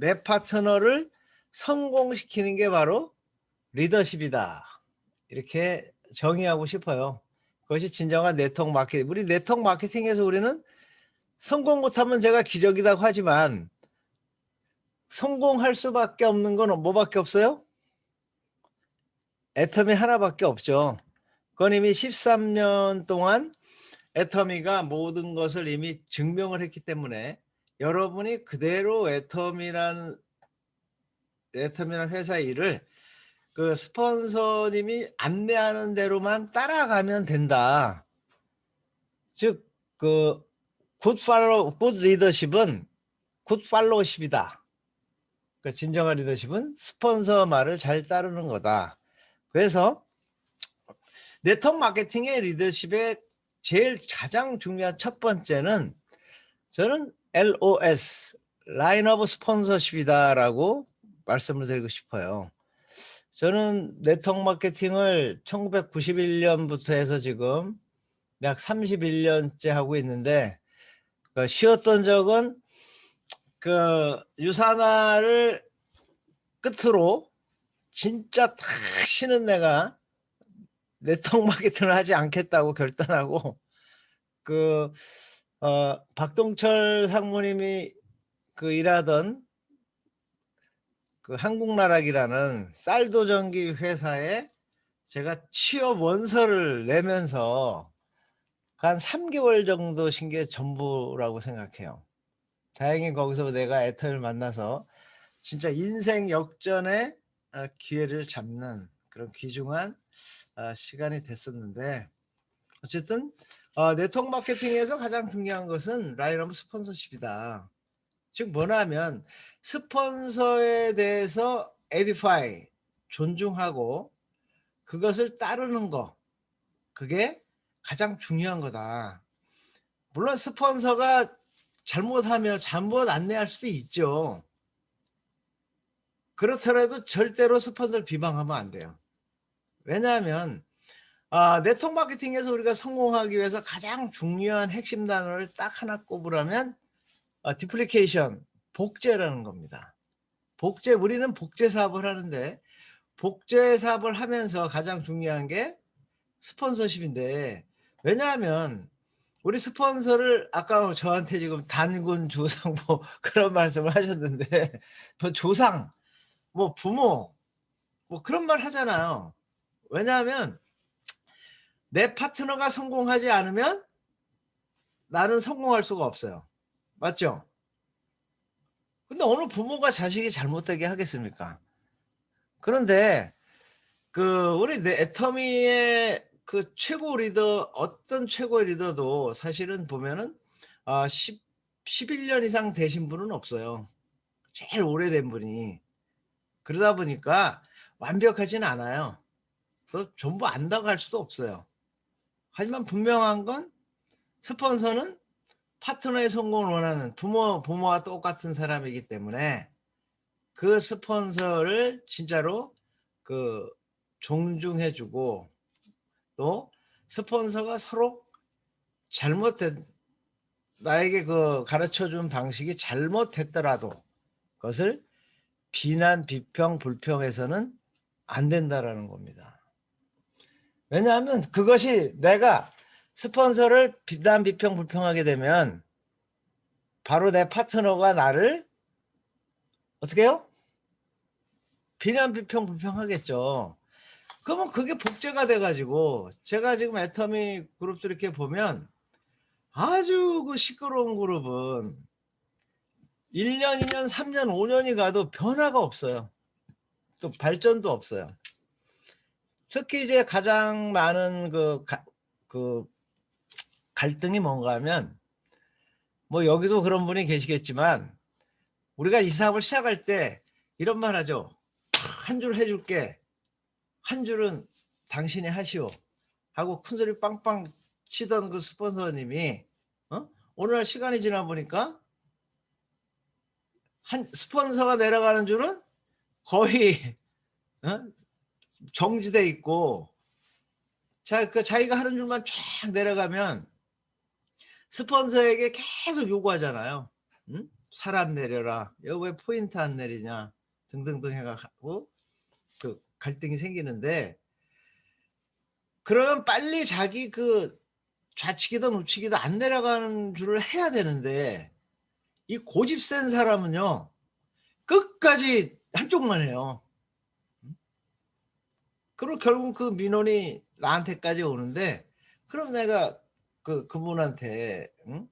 내 파트너를 성공시키는 게 바로 리더십이다. 이렇게 정의하고 싶어요. 그것이 진정한 네트워크 마케팅. 우리 네트워크 마케팅에서 우리는 성공 못하면 제가 기적이라고 하지만 성공할 수밖에 없는 건 뭐밖에 없어요? 애터미 하나밖에 없죠. 그건 이미 13년 동안 애터미가 모든 것을 이미 증명을 했기 때문에 여러분이 그대로 애터미란 회사 일을 그 스폰서님이 안내하는 대로만 따라가면 된다. 즉 그 굿 리더십은 굿 팔로우십이다. 그 진정한 리더십은 스폰서 말을 잘 따르는 거다. 그래서 네트워크 마케팅의 리더십의 제일 가장 중요한 첫 번째는 저는 LOS 라인 오브 스폰서십이다라고 말씀을 드리고 싶어요. 저는 네트워크 마케팅을 1991년부터 해서 지금 약 31년째 하고 있는데 쉬었던 적은 그 유산화를 끝으로 진짜 다 쉬는 내가 네트워크 마케팅을 하지 않겠다고 결단하고 박동철 상무님이 일하던 한국나락이라는 쌀도전기 회사에 제가 취업 원서를 내면서 한 3개월 정도 쉰 게 전부라고 생각해요. 다행히 거기서 내가 애터미를 만나서 진짜 인생 역전의 기회를 잡는 그런 귀중한 시간이 됐었는데 어쨌든 네트워크 마케팅에서 가장 중요한 것은 라인 오브 스폰서십이다. 즉 뭐냐면 스폰서에 대해서 에디파이 존중하고 그것을 따르는 거, 그게 가장 중요한 거다. 물론 스폰서가 잘못하면 잘못 안내할 수도 있죠. 그렇더라도 절대로 스폰서를 비방하면 안 돼요. 왜냐하면 네트워크 마케팅에서 우리가 성공하기 위해서 가장 중요한 핵심 단어를 딱 하나 꼽으라면 디플리케이션, 복제라는 겁니다. 복제, 우리는 복제 사업을 하는데 복제 사업을 하면서 가장 중요한 게 스폰서십인데, 왜냐하면 우리 스폰서를 아까 저한테 지금 단군, 조상 뭐 그런 말씀을 하셨는데 뭐 조상, 뭐 부모, 뭐 그런 말 하잖아요. 왜냐하면 내 파트너가 성공하지 않으면 나는 성공할 수가 없어요. 맞죠? 근데 어느 부모가 자식이 잘못되게 하겠습니까? 그런데 우리 애터미의 최고 리더, 어떤 최고의 리더도 사실은 보면은 11년 이상 되신 분은 없어요. 제일 오래된 분이. 그러다 보니까 완벽하진 않아요. 전부 안다고 할 수도 없어요. 하지만 분명한 건 스폰서는 파트너의 성공을 원하는 부모와 똑같은 사람이기 때문에 그 스폰서를 진짜로 존중해주고, 또 스폰서가 서로 나에게 가르쳐준 방식이 잘못했더라도 그것을 비난, 비평, 불평해서는 안 된다라는 겁니다. 왜냐하면 그것이 내가 스폰서를 비난, 비평, 불평하게 되면 바로 내 파트너가 나를 어떻게 해요? 비난, 비평, 불평하겠죠. 그러면 그게 복제가 돼가지고 제가 지금 애터미 그룹들 이렇게 보면 아주 시끄러운 그룹은 1년, 2년, 3년, 5년이 가도 변화가 없어요. 또 발전도 없어요. 특히 이제 가장 많은 갈등이 뭔가 하면, 뭐 여기도 그런 분이 계시겠지만 우리가 이 사업을 시작할 때 이런 말 하죠. 한 줄 해줄게. 한 줄은 당신이 하시오. 하고 큰소리 빵빵 치던 그 스폰서님이 오늘 시간이 지나 보니까 스폰서가 내려가는 줄은 거의 정지돼 있고, 자기가 하는 줄만 쫙 내려가면 스폰서에게 계속 요구하잖아요. 응? 사람 내려라. 여기 왜 포인트 안 내리냐. 등등등 해가지고 그 갈등이 생기는데, 그러면 빨리 자기 그 좌측이든 우측이든 안 내려가는 줄을 해야 되는데, 이 고집 센 사람은요 끝까지 한쪽만 해요. 그리고 결국 그 민원이 나한테까지 오는데, 그럼 내가 그분한테 응?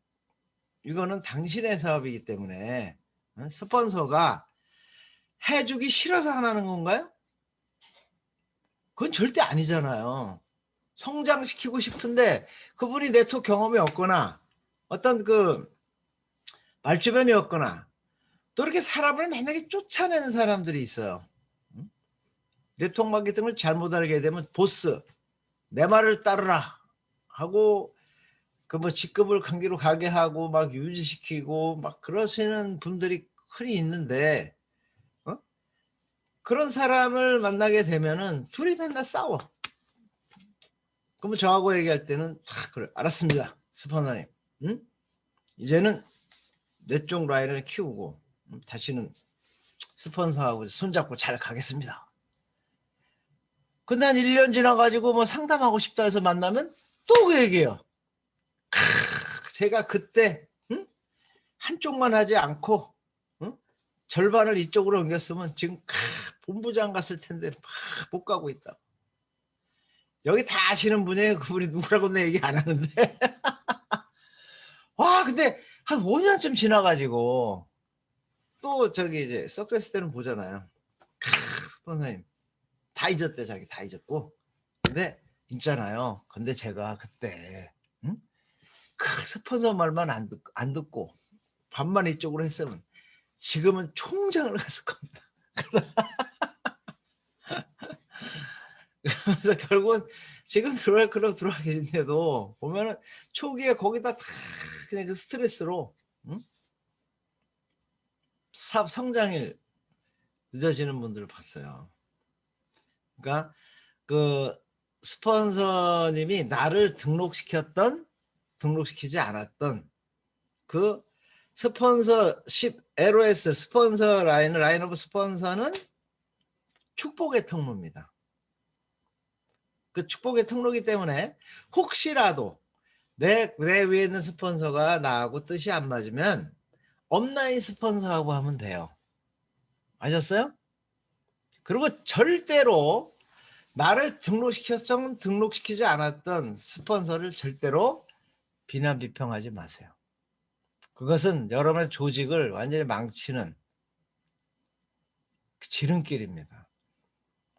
이거는 당신의 사업이기 때문에 스폰서가 해주기 싫어서 안 하는 건가요? 그건 절대 아니잖아요. 성장시키고 싶은데 그분이 네트워크 경험이 없거나 어떤 그 말주변이 없거나 또 이렇게 사람을 만약에 쫓아내는 사람들이 있어요. 네트워크 마케팅을 잘못 알게 되면 보스 내 말을 따르라 하고 그 뭐 직급을 관계로 가게 하고 막 유지시키고 막 그러시는 분들이 흔히 있는데, 그런 사람을 만나게 되면은 둘이 맨날 싸워. 그러면 저하고 얘기할 때는 그래 알았습니다 스폰서님, 응? 이제는 내 쪽 라인을 키우고 다시는 스폰서하고 손잡고 잘 가겠습니다. 근데 한 1년 지나가지고 뭐 상담하고 싶다 해서 만나면 또 그 얘기예요. 제가 그때 한쪽만 하지 않고 절반을 이쪽으로 옮겼으면 지금 본부장 갔을 텐데 못 가고 있다. 여기 다 아시는 분이에요. 그분이 누구라고 내 얘기 안 하는데. 와, 근데 한 5년쯤 지나가지고 또 저기 이제 석세스 때는 보잖아요. 스폰서님 다 잊었대. 자기 다 잊었고. 근데 있잖아요. 근데 제가 그때 스폰서 말만 안 듣고 반만 이쪽으로 했으면 지금은 총장을 갔을 겁니다. 그래서 결국은 지금 들어와 계신데도 보면은 초기에 거기다 다 그냥 그 스트레스로 사업 성장이 늦어지는 분들을 봤어요. 그러니까 그 스폰서님이 나를 등록시키지 않았던 그 스폰서십 LOS 스폰서 라인 오브 스폰서는 축복의 통로입니다. 그 축복의 통로이기 때문에 혹시라도 내 위에 있는 스폰서가 나하고 뜻이 안 맞으면 업라인 스폰서하고 하면 돼요. 아셨어요? 그리고 절대로 나를 등록시키지 않았던 스폰서를 절대로 비난 비평하지 마세요. 그것은 여러분의 조직을 완전히 망치는 지름길입니다.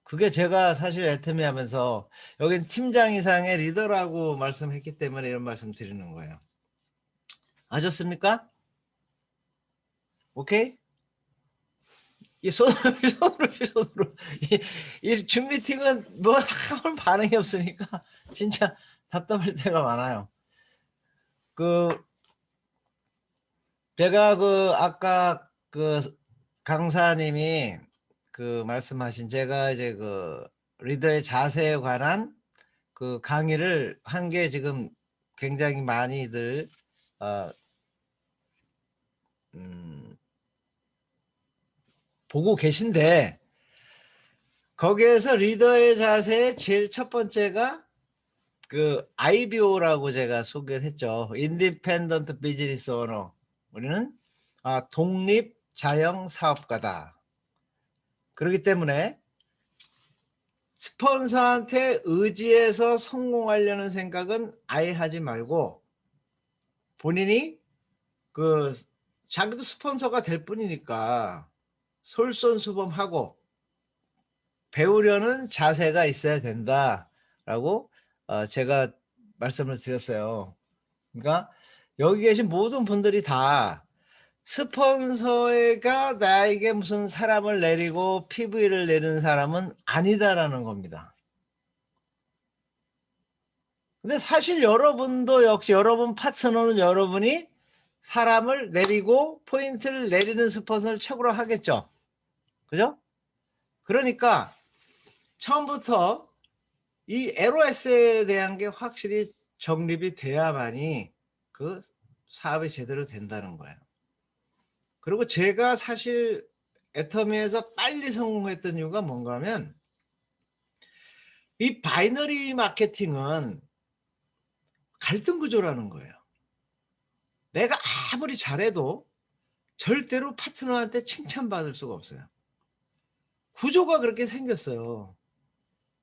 그게 제가 사실 애터미 하면서 여긴 팀장 이상의 리더라고 말씀했기 때문에 이런 말씀 드리는 거예요. 아셨습니까? 오케이? 이 손으로 줌 미팅은 뭐 아무 반응이 없으니까 진짜 답답할 때가 많아요. 그 제가 그 아까 그 강사님이 그 말씀하신 제가 이제 그 리더의 자세에 관한 그 강의를 한 게 지금 굉장히 많이들 보고 계신데, 거기에서 리더의 자세의 제일 첫 번째가 그 IBO라고 제가 소개를 했죠. 인디펜던트 비즈니스 오너. 우리는 독립 자영 사업가다. 그렇기 때문에 스폰서한테 의지해서 성공하려는 생각은 아예 하지 말고 본인이 그 자기도 스폰서가 될 뿐이니까 솔선수범하고 배우려는 자세가 있어야 된다라고 제가 말씀을 드렸어요. 그러니까 여기 계신 모든 분들이 다 스폰서가 나에게 무슨 사람을 내리고 PV를 내는 사람은 아니다라는 겁니다. 근데 사실 여러분도 역시 여러분 파트너는 여러분이 사람을 내리고 포인트를 내리는 스폰서를 최고로 하겠죠. 그죠? 그러니까 처음부터 이 LOS에 대한 게 확실히 정립이 돼야만이 그 사업이 제대로 된다는 거예요. 그리고 제가 사실 애터미에서 빨리 성공했던 이유가 뭔가 하면 이 바이너리 마케팅은 갈등 구조라는 거예요. 내가 아무리 잘해도 절대로 파트너한테 칭찬받을 수가 없어요. 구조가 그렇게 생겼어요.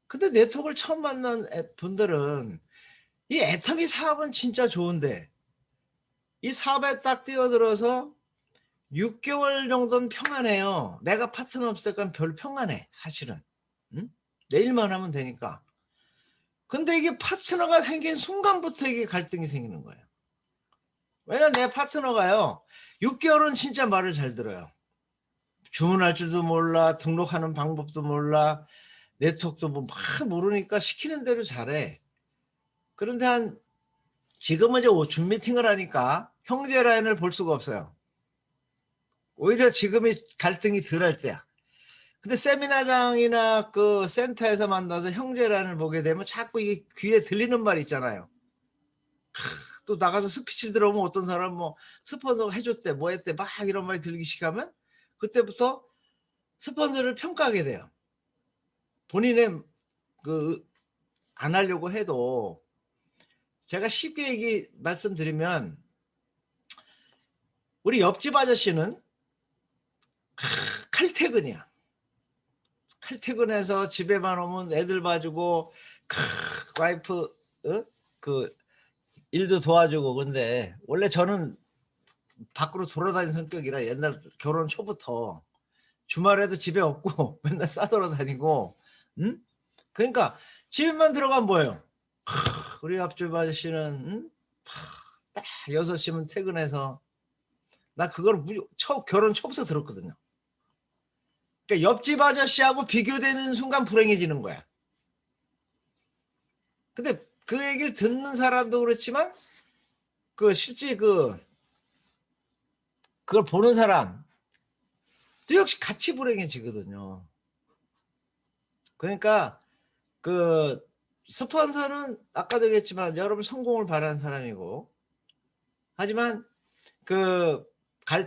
근데 네트워크를 처음 만난 분들은 이 애터미 사업은 진짜 좋은데 이 사업에 딱 뛰어들어서 6개월 정도는 평안해요. 내가 파트너 없을 때까지 별 평안해 사실은. 응? 내 일만 하면 되니까. 근데 이게 파트너가 생긴 순간부터 이게 갈등이 생기는 거예요. 왜냐면 내 파트너가요 6개월은 진짜 말을 잘 들어요. 주문할 줄도 몰라, 등록하는 방법도 몰라, 네트워크도 뭐 막 모르니까 시키는 대로 잘해. 그런데 지금은 이제 줌 미팅을 하니까 형제 라인을 볼 수가 없어요. 오히려 지금이 갈등이 덜 할 때야. 근데 세미나장이나 그 센터에서 만나서 형제 라인을 보게 되면 자꾸 이게 귀에 들리는 말 있잖아요. 또 나가서 스피치를 들어보면 어떤 사람 뭐 스폰서가 해줬대 뭐 했대 막 이런 말이 들리기 시작하면 그때부터 스폰서를 평가하게 돼요. 본인의 그 안 하려고 해도 제가 쉽게 말씀드리면 우리 옆집 아저씨는 칼퇴근이야. 칼퇴근해서 집에만 오면 애들 봐주고 와이프 그 일도 도와주고. 근데 원래 저는 밖으로 돌아다니는 성격이라 옛날 결혼 초부터 주말에도 집에 없고 맨날 싸돌아다니고. 응? 그러니까 집에만 들어가면 뭐예요? 우리 옆집 아저씨는 응? 딱 6시면 퇴근해서 나 그걸 결혼 초부터 들었거든요. 그러니까 옆집 아저씨하고 비교되는 순간 불행해지는 거야. 근데 그 얘기를 듣는 사람도 그렇지만 그 실제 그걸 보는 사람 또 역시 같이 불행해지거든요. 그러니까 그 스폰서는 아까도 얘기했지만 여러분 성공을 바라는 사람이고, 하지만 그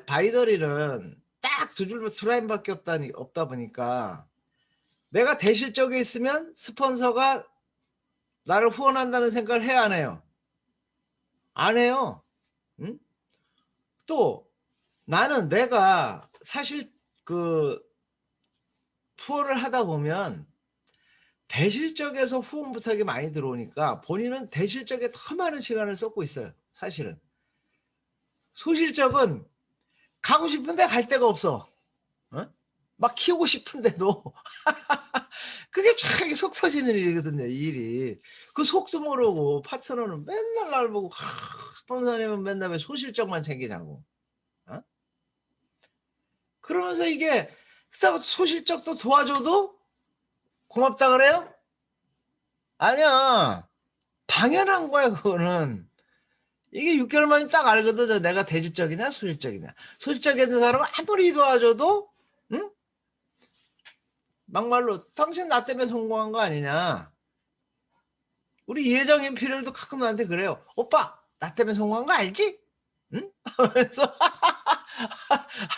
바이더리는 딱 두 라인밖에 없다 보니까 내가 대실적에 있으면 스폰서가 나를 후원한다는 생각을 해야 안 해요? 안 해요. 응? 또 나는 내가 사실 그 후원을 하다 보면 대실적에서 후원 부탁이 많이 들어오니까 본인은 대실적에 더 많은 시간을 쏟고 있어요. 사실은 소실적은 가고 싶은데 갈 데가 없어. 어? 막 키우고 싶은데도 그게 참 속 터지는 일이거든요. 이 일이. 그 속도 모르고 파트너는 맨날 날 보고 스폰서님은 맨날 왜 소실적만 챙기냐고. 어? 그러면서 이게 소실적도 도와줘도 고맙다 그래요? 아니야. 당연한 거야 그거는. 이게 6개월 만에 딱 알거든. 내가 대질적이냐 소실적이냐. 소실적인 사람은 아무리 도와줘도 응? 막말로 당신 나 때문에 성공한 거 아니냐. 우리 이혜정 인피리얼도 가끔 나한테 그래요. 오빠 나 때문에 성공한 거 알지? 응? 하면서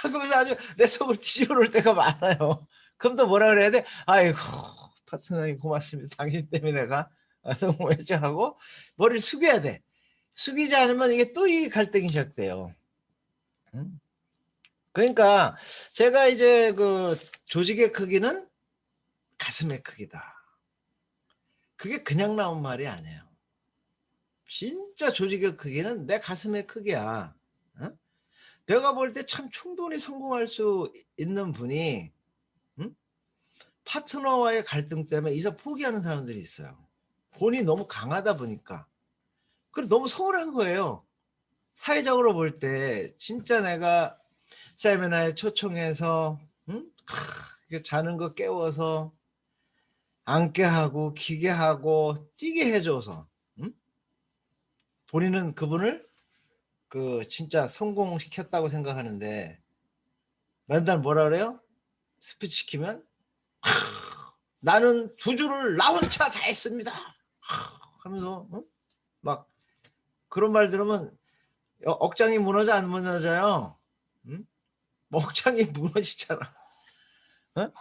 하면서 아주 내 속을 뒤집어 놓을 때가 많아요. 그럼 또 뭐라 그래야 돼? 아이고 파트너님 고맙습니다. 당신 때문에 내가 성공했죠 하고 머리를 숙여야 돼. 숙이지 않으면 이게 또 이 갈등이 시작돼요. 응? 그러니까 제가 이제 그 조직의 크기는 가슴의 크기다. 그게 그냥 나온 말이 아니에요. 진짜 조직의 크기는 내 가슴의 크기야. 어? 내가 볼 때 참 충분히 성공할 수 있는 분이 응? 파트너와의 갈등 때문에 이제 포기하는 사람들이 있어요. 본인이 너무 강하다 보니까. 그래 너무 서운한 거예요. 사회적으로 볼 때 진짜 내가 세미나에 초청해서 응? 자는 거 깨워서 앉게 하고 기게 하고 뛰게 해줘서 응? 본인은 그분을 그 진짜 성공시켰다고 생각하는데 맨날 뭐라 그래요? 스피치 시키면 나는 2주를 나 혼자 다 했습니다 하면서 응? 막 그런 말 들으면 억장이 무너져 안 무너져요? 응? 목장이 무너지잖아. 어?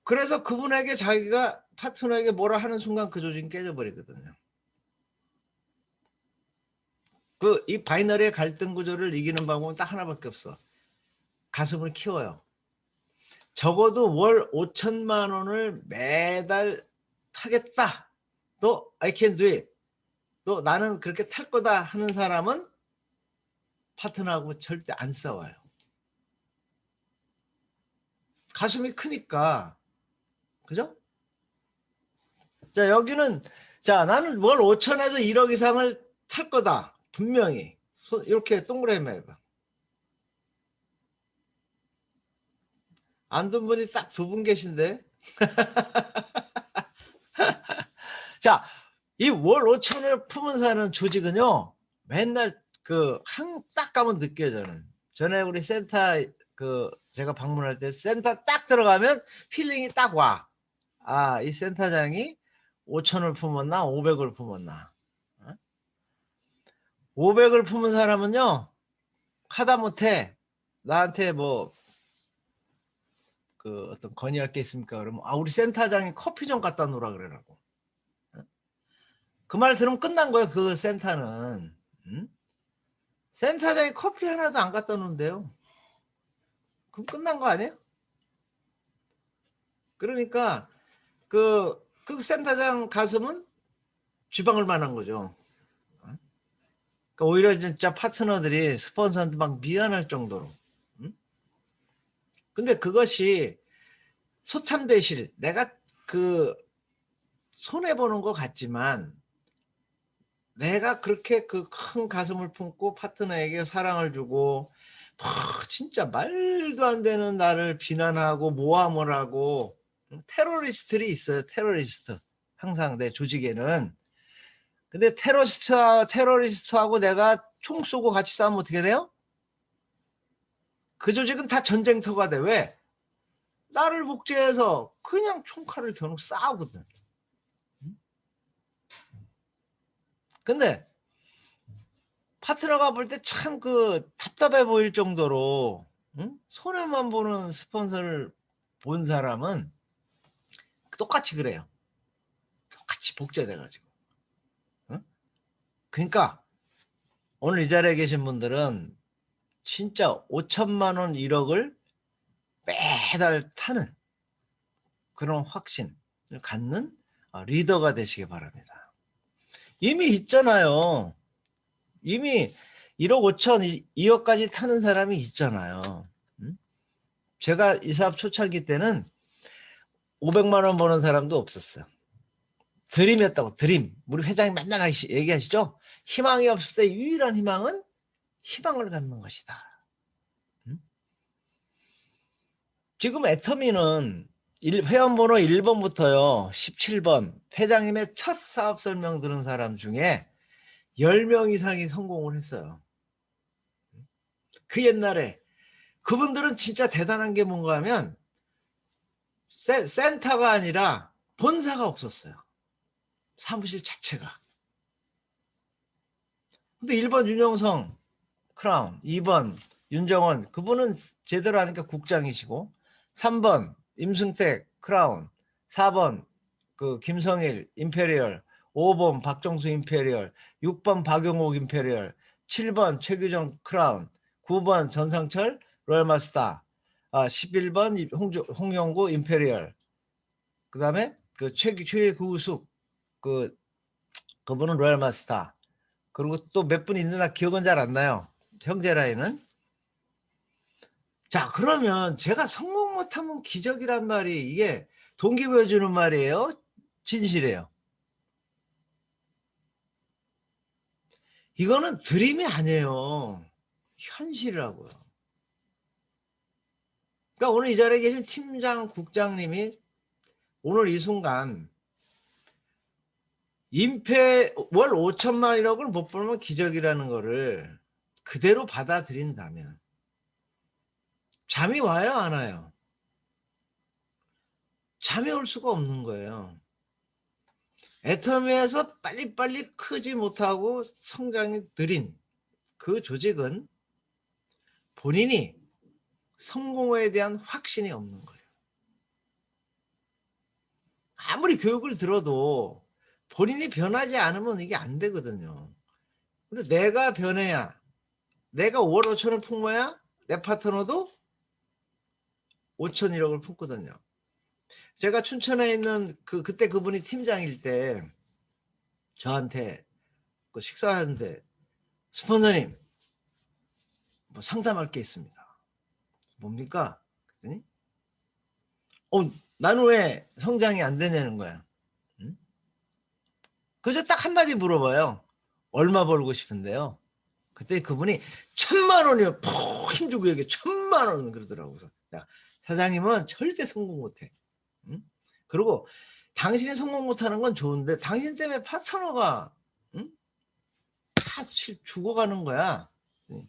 그래서 그분에게 자기가 파트너에게 뭐라 하는 순간 그 조직이 깨져버리거든요. 이 바이너리의 갈등 구조를 이기는 방법은 딱 하나밖에 없어. 가슴을 키워요. 적어도 월 5천만 원을 매달 타겠다. 너 I can do it. 너 나는 그렇게 탈 거다 하는 사람은 파트너하고 절대 안 싸워요. 가슴이 크니까. 그죠? 자, 여기는 자, 나는 월 5천에서 1억 이상을 탈 거다. 분명히. 이렇게 동그라미 해봐. 안 든 분이 딱 2분 계신데. 자, 이 월 5천을 품은 조직은요, 맨날 딱 가면 느껴요, 저는. 전에 우리 센터, 제가 방문할 때 센터 딱 들어가면 필링이 딱 와. 아, 이 센터장이 5천을 품었나, 500을 품었나. 500을 품은 사람은요, 하다못해 나한테 어떤 건의할 게 있습니까? 그러면, 우리 센터장이 커피 좀 갖다 놓으라 그러라고. 그 말 들으면 끝난 거예요, 그 센터는. 센터장이 커피 하나도 안 갖다 놓는데요. 그럼 끝난 거 아니에요? 그러니까 그 센터장 가슴은 쥐방울 만한 거죠. 그러니까 오히려 진짜 파트너들이 스폰서한테 막 미안할 정도로. 근데 그것이 소참대실, 내가 손해보는 것 같지만 내가 그렇게 큰 가슴을 품고 파트너에게 사랑을 주고 진짜 말도 안 되는 나를 비난하고 모함을 하고 테러리스트들이 있어요. 테러리스트. 항상 내 조직에는. 근데 테러리스트하고 내가 총 쏘고 같이 싸우면 어떻게 돼요? 그 조직은 다 전쟁터가 돼. 왜? 나를 복제해서 그냥 총칼을 겨누 싸우거든. 근데 파트너가 볼 때 참 답답해 보일 정도로 손해만 보는 스폰서를 본 사람은 똑같이 그래요. 똑같이 복제돼가지고. 그러니까 오늘 이 자리에 계신 분들은 진짜 5천만 원 1억을 매달 타는 그런 확신을 갖는 리더가 되시기 바랍니다. 이미 있잖아요. 이미 1억 5천 2억까지 타는 사람이 있잖아요. 제가 이 사업 초창기 때는 500만 원 버는 사람도 없었어요. 드림이었다고. 드림. 우리 회장이 맨날 얘기하시죠. 희망이 없을 때 유일한 희망은 희망을 갖는 것이다. 지금 애터미는 회원번호 1번부터요 17번 회장님의 첫 사업 설명 들은 사람 중에 10명 이상이 성공을 했어요. 그 옛날에 그분들은 진짜 대단한 게 뭔가 하면 센터가 아니라 본사가 없었어요. 사무실 자체가. 근데 1번 윤영성 크라운, 2번 윤정원 그분은 제대로 하니까 국장이시고, 3번 임승택 크라운, 4번 김성일 임페리얼, 5번 박정수 임페리얼, 6번 박용옥 임페리얼, 7번 최규정 크라운, 9번 전상철 로얄마스터, 11번 홍영구 임페리얼, 그 다음에 최구숙 그분은 로얄마스터. 그리고 또 몇 분 있는 나 기억은 잘 안 나요. 형제 라인은. 자, 그러면 제가 성공 못하면 기적이란 말이 이게 동기부여주는 말이에요? 진실이에요? 이거는 드림이 아니에요. 현실이라고요. 그러니까 오늘 이 자리에 계신 팀장, 국장님이 오늘 이 순간 월 5천만 1억을 못 벌면 기적이라는 거를 그대로 받아들인다면 잠이 와요, 안 와요? 잠이 올 수가 없는 거예요. 애터미에서 빨리빨리 크지 못하고 성장이 느린 그 조직은 본인이 성공에 대한 확신이 없는 거예요. 아무리 교육을 들어도 본인이 변하지 않으면 이게 안 되거든요. 근데 내가 변해야, 내가 5월 5천을 품어야 내 파트너도 5천 1억을 품거든요. 제가 춘천에 있는 그때 그분이 팀장일 때 저한테 그 식사하는데, 스폰서님 뭐 상담할 게 있습니다. 뭡니까? 그랬더니 나는 왜 성장이 안 되냐는 거야. 응? 그래서 딱 한마디 물어봐요. 얼마 벌고 싶은데요? 그때 그분이 1,000,000원이요. 푹 힘주고 얘기해. 1,000,000원 그러더라고. 그래서 야, 사장님은 절대 성공 못해. 응? 그리고 당신이 성공 못하는 건 좋은데 당신 때문에 파트너가 응? 다 죽어가는 거야. 응?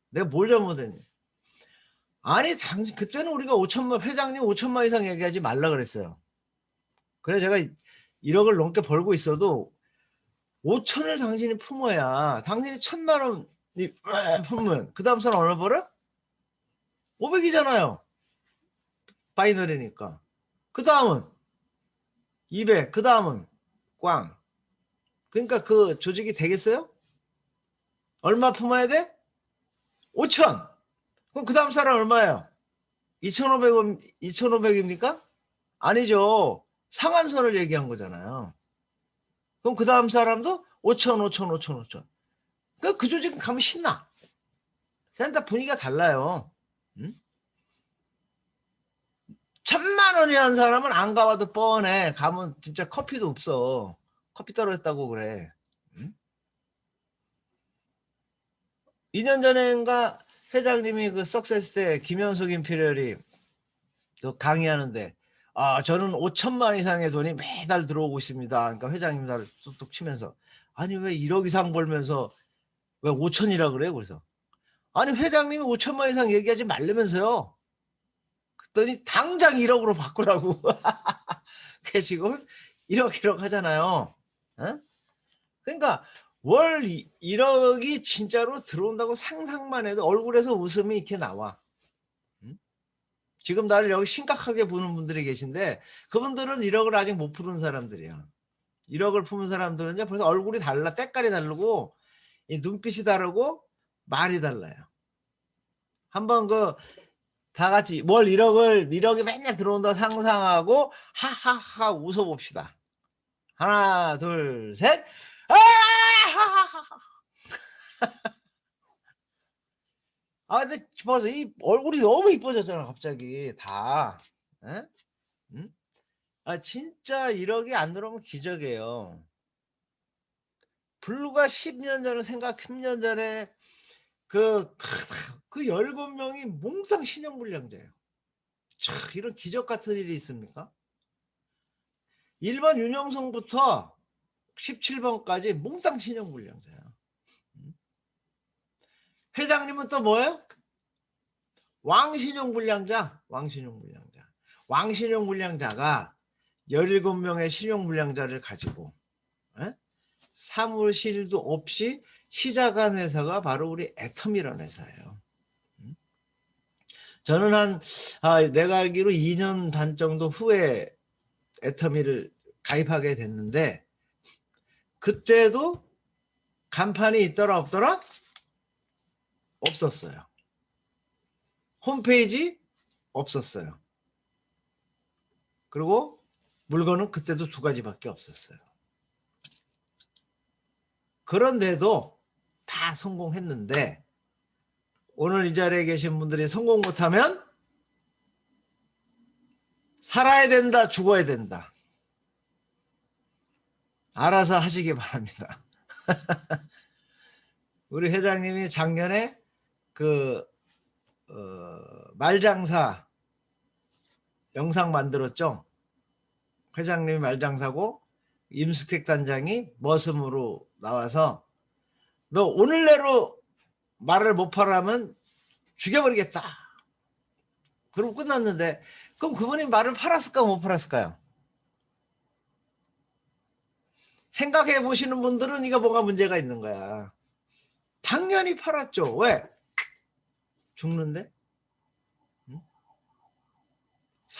내가 뭘 잘못했니? 아니 당신 그때는 우리가 5천만, 회장님 5천만 이상 얘기하지 말라 그랬어요. 그래 제가 1억을 넘게 벌고 있어도 5천을 당신이 품어야, 당신이 1,000,000원 품으면 그 다음 사람 얼마 벌어? 500이잖아요. 바이너리니까. 그 다음은 200, 그 다음은 꽝. 그러니까 그 조직이 되겠어요? 얼마 품어야 돼? 5천. 그럼 그 다음 사람 얼마예요? 2,500원, 2,500입니까? 아니죠. 상한선을 얘기한 거잖아요. 그럼 그 다음 사람도 5천, 5천, 5천, 5천. 그러니까 그 조직은 가면 신나. 센터 분위기가 달라요. 응? 1,000,000원이 한 사람은 안 가봐도 뻔해. 가면 진짜 커피도 없어. 커피 떨어졌다고 그래. 응? 2년 전인가 회장님이 그 석세스 때 김현숙 임피리얼이 그 강의하는데, 저는 5천만 이상의 돈이 매달 들어오고 있습니다. 그러니까 회장님 나를 뚝뚝 치면서, 아니 왜 1억 이상 벌면서 왜 5천이라 그래요? 그래서 아니 회장님이 5천만 이상 얘기하지 말라면서요. 그랬더니 당장 1억으로 바꾸라고. 그 지금 1억 하잖아요. 어? 그러니까 월 1억이 진짜로 들어온다고 상상만 해도 얼굴에서 웃음이 이렇게 나와. 응? 지금 나를 여기 심각하게 보는 분들이 계신데 그분들은 1억을 아직 못 푸는 사람들이야. 1억을 푸는 사람들은 벌써 얼굴이 달라, 때깔이 다르고 이 눈빛이 다르고 말이 달라요. 한번 다 같이 월 1억이 맨날 들어온다 상상하고 하하하 웃어봅시다. 하나, 둘, 셋. 근데 벌써 이 얼굴이 너무 이뻐졌잖아, 갑자기 다. 에? 응? 진짜 1억이 안 들어오면 기적이에요. 불과 10년 전에 10년 전에 그 17명이 몽땅 신용불량자예요. 참, 이런 기적 같은 일이 있습니까? 1번 윤영성부터 17번까지 몽땅 신용불량자야. 회장님은 또 뭐예요? 왕신용불량자. 왕신용불량자가 17명의 신용불량자를 가지고 사무실도 없이 시작한 회사가 바로 우리 애텀이라는 회사예요. 저는 내가 알기로 2년 반 정도 후에 애터미를 가입하게 됐는데 그때도 간판이 있더라 없더라? 없었어요. 홈페이지 없었어요. 그리고 물건은 그때도 2가지밖에 없었어요. 그런데도 다 성공했는데 오늘 이 자리에 계신 분들이 성공 못하면 살아야 된다, 죽어야 된다. 알아서 하시기 바랍니다. 우리 회장님이 작년에 말장사 영상 만들었죠. 회장님이 말장사고 임스택 단장이 머슴으로 나와서 너 오늘 내로 말을 못 팔아면 죽여버리겠다. 그러고 끝났는데 그럼 그분이 말을 팔았을까 못 팔았을까요? 생각해 보시는 분들은 이거 뭐가 문제가 있는 거야. 당연히 팔았죠. 왜? 죽는데?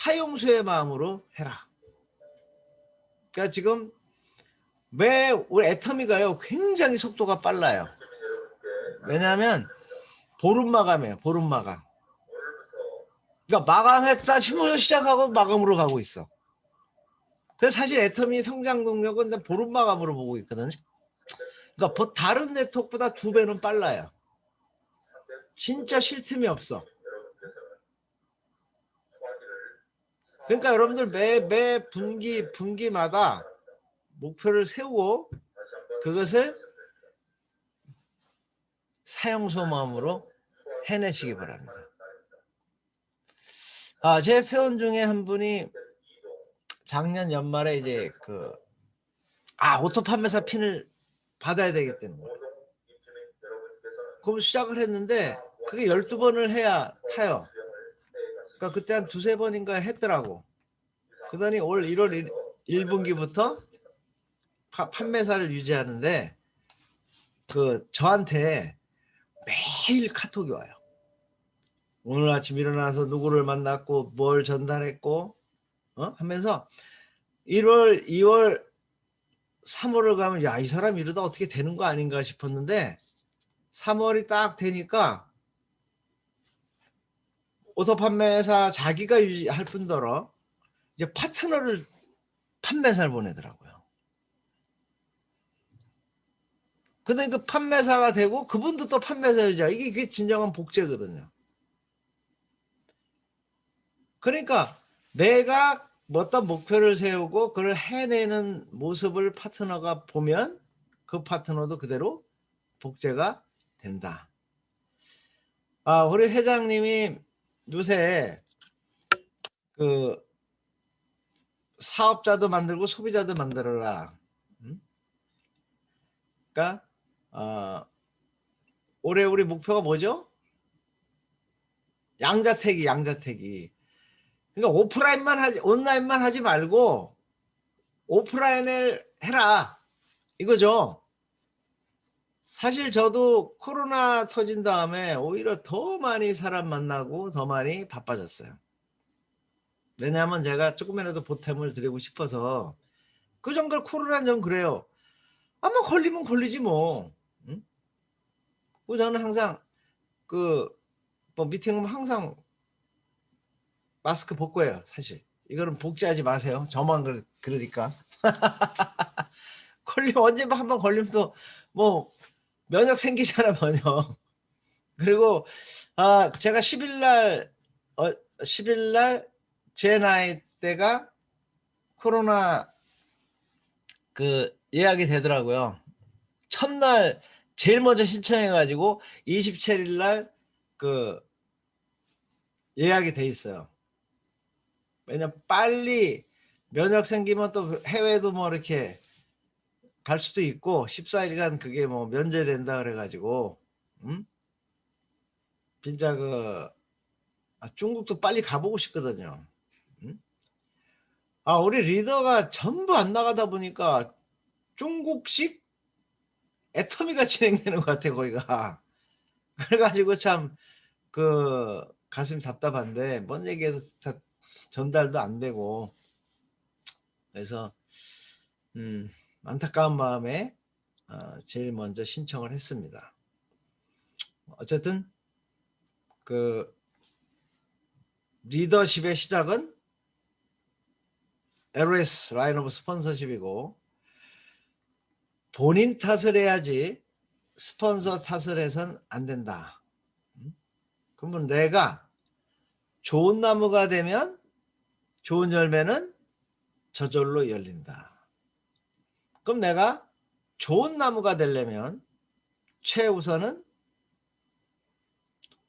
사용수의 마음으로 해라. 그러니까 지금 왜 우리 애터미가요 굉장히 속도가 빨라요. 왜냐하면 보름 마감이에요. 보름 마감. 그러니까 마감했다 싶어서 시작하고 마감으로 가고 있어. 그래서 사실 애터미 성장 동력은 보름 마감으로 보고 있거든요. 그러니까 다른 네트워크보다 2배는 빨라요. 진짜 쉴 틈이 없어. 그러니까 여러분들 매 분기마다 목표를 세우고 그것을 사용소 마음으로 해내시기 바랍니다. 제 회원 중에 한 분이 작년 연말에 이제 오토 판매사 핀을 받아야 되겠다는 거예요. 그럼 시작을 했는데 그게 12번을 해야 타요. 그러니까 그때 한 2-3번인가 했더라고. 그러더니 올 1월 1분기부터 판매사를 유지하는데 저한테 매일 카톡이 와요. 오늘 아침 일어나서 누구를 만났고 뭘 전달했고 하면서 1월, 2월, 3월을 가면 야, 이 사람 이러다 어떻게 되는 거 아닌가 싶었는데 3월이 딱 되니까 오토 판매사 자기가 유지할 뿐더러 이제 파트너를 판매사를 보내더라고요. 그러더니 그 판매사가 되고 그분도 또 판매사 유지하. 이게 진정한 복제거든요. 그러니까 내가 어떤 목표를 세우고 그걸 해내는 모습을 파트너가 보면 그 파트너도 그대로 복제가 된다. 우리 회장님이 요새 사업자도 만들고 소비자도 만들어라. 그러니까 올해 우리 목표가 뭐죠? 양자택이. 그러니까 온라인만 하지 말고 오프라인을 해라. 이거죠. 사실 저도 코로나 터진 다음에 오히려 더 많이 사람 만나고 더 많이 바빠졌어요. 왜냐하면 제가 조금이라도 보탬을 드리고 싶어서 그 정도 코로나는 좀 그래요. 아마 걸리면 걸리지 뭐. 응? 저는 항상 미팅하면 항상 마스크 벗고 해요. 사실 이거는 복제하지 마세요. 저만 그러니까. 언제 한번 걸리면 또 뭐 면역 생기잖아 면역. 그리고 제가 10일날 제 나이 때가 코로나 예약이 되더라고요. 첫날 제일 먼저 신청해가지고 27일날 예약이 돼 있어요. 왜냐면 빨리 면역 생기면 또 해외도 뭐 이렇게 갈 수도 있고 14일간 그게 뭐 면제된다 그래가지고 진짜 중국도 빨리 가보고 싶거든요. 우리 리더가 전부 안 나가다 보니까 중국식 애터미가 진행되는 것 같아 거기가. 그래가지고 참 가슴이 답답한데 뭔 얘기해도 전달도 안 되고 그래서 안타까운 마음에 제일 먼저 신청을 했습니다. 어쨌든 리더십의 시작은 LOS 라인 오브 스폰서십이고 본인 탓을 해야지 스폰서 탓을 해선 안 된다. 그러면 내가 좋은 나무가 되면 좋은 열매는 저절로 열린다. 그럼 내가 좋은 나무가 되려면 최우선은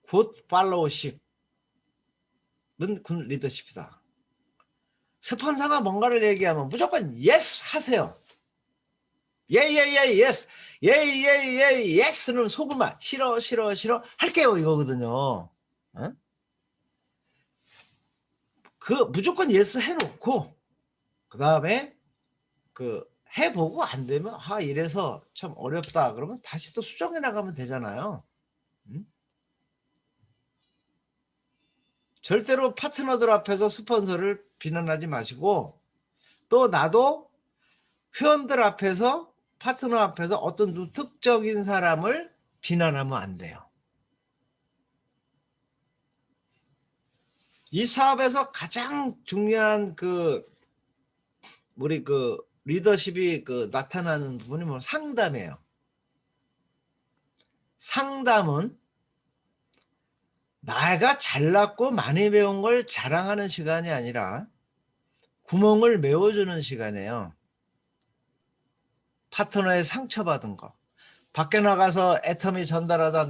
굿 팔로우십은 굿 리더십이다. 스폰서가 뭔가를 얘기하면 무조건 예스 하세요. 예스 예스는 속으만 싫어 할게요 이거거든요. 무조건 예스 해놓고 그 다음에 해보고 안 되면 이래서 참 어렵다 그러면 다시 또 수정해 나가면 되잖아요. 절대로 파트너들 앞에서 스폰서를 비난하지 마시고, 또 나도 회원들 앞에서, 파트너 앞에서 어떤 특정인 사람을 비난하면 안 돼요. 이 사업에서 가장 중요한 우리 리더십이 나타나는 부분이 뭐 상담이에요. 상담은 내가 잘났고 많이 배운 걸 자랑하는 시간이 아니라 구멍을 메워주는 시간이에요. 파트너의 상처받은 거. 밖에 나가서 애터미 전달하다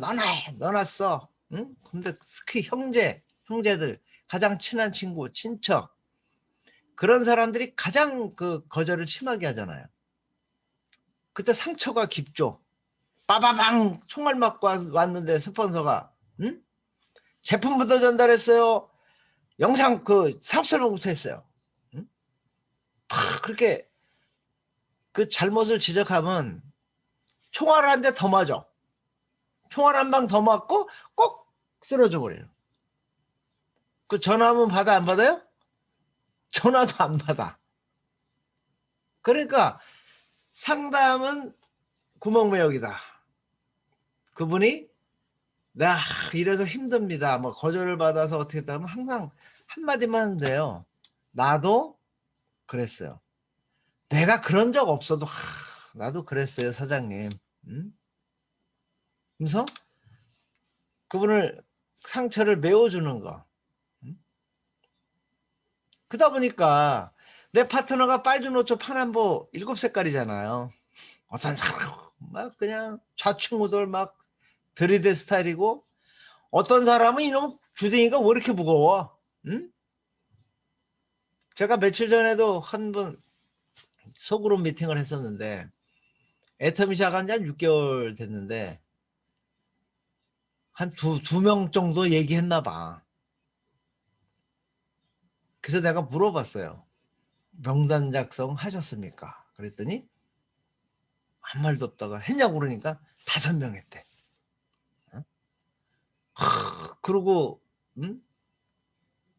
너나 써. 응? 근데 특히 형제들, 가장 친한 친구, 친척, 그런 사람들이 가장 거절을 심하게 하잖아요. 그때 상처가 깊죠. 빠바방 총알 맞고 왔는데 스폰서가, 응? 제품부터 전달했어요. 영상 사업 설명부터 했어요. 응? 그렇게 잘못을 지적하면 총알 한 대 더 맞아. 총알 한 방 더 맞고 꼭 쓰러져 버려요. 전화하면 받아 안 받아요? 전화도 안 받아. 그러니까 상담은 구멍매역이다. 그분이 나 이래서 힘듭니다. 뭐 거절을 받아서 어떻게 했다 하면 항상 한마디만 하는데요. 나도 그랬어요. 내가 그런 적 없어도 나도 그랬어요, 사장님. 응? 그래서 그분을 상처를 메워주는 거. 응? 그러다 보니까 내 파트너가 빨주노초 파남보 7색깔이잖아요. 어떤 사람 막 그냥 좌충우돌 막 들이대 스타일이고, 어떤 사람은 이놈 주댕이가 왜 이렇게 무거워? 응? 제가 며칠 전에도 한 번 소그룹 미팅을 했었는데, 애터미 시작한 지 한 6개월 됐는데 한 두 명 정도 얘기했나 봐. 그래서 내가 물어봤어요. 명단 작성 하셨습니까? 그랬더니 아무 말도 없다가 했냐고 그러니까 5명 했대. 어? 그러고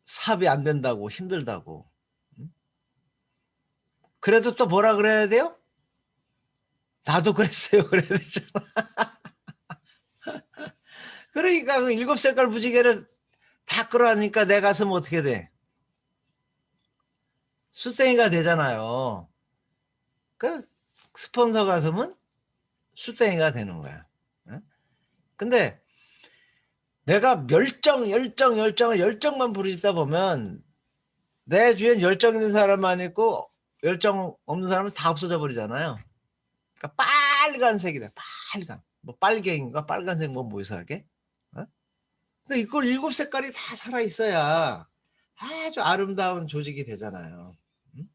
사업이 안 된다고, 힘들다고. 그래도 또 뭐라 그래야 돼요? 나도 그랬어요. 그래야 되잖아. 그러니까 그 7색깔 무지개를 다 끌어안으니까 내 가슴은 어떻게 돼? 수땡이가 되잖아요. 그 스폰서 가슴은 수땡이가 되는 거야. 어? 근데 내가 열정만 부리다 보면 내 주위엔 열정 있는 사람만 있고 열정 없는 사람은 다 없어져 버리잖아요. 그러니까 빨간색이다. 빨간. 뭐 빨갱인가 빨간색 뭐 이상하게. 어? 그러니까 이걸 7색깔이 다 살아 있어야 아주 아름다운 조직이 되잖아요. 응?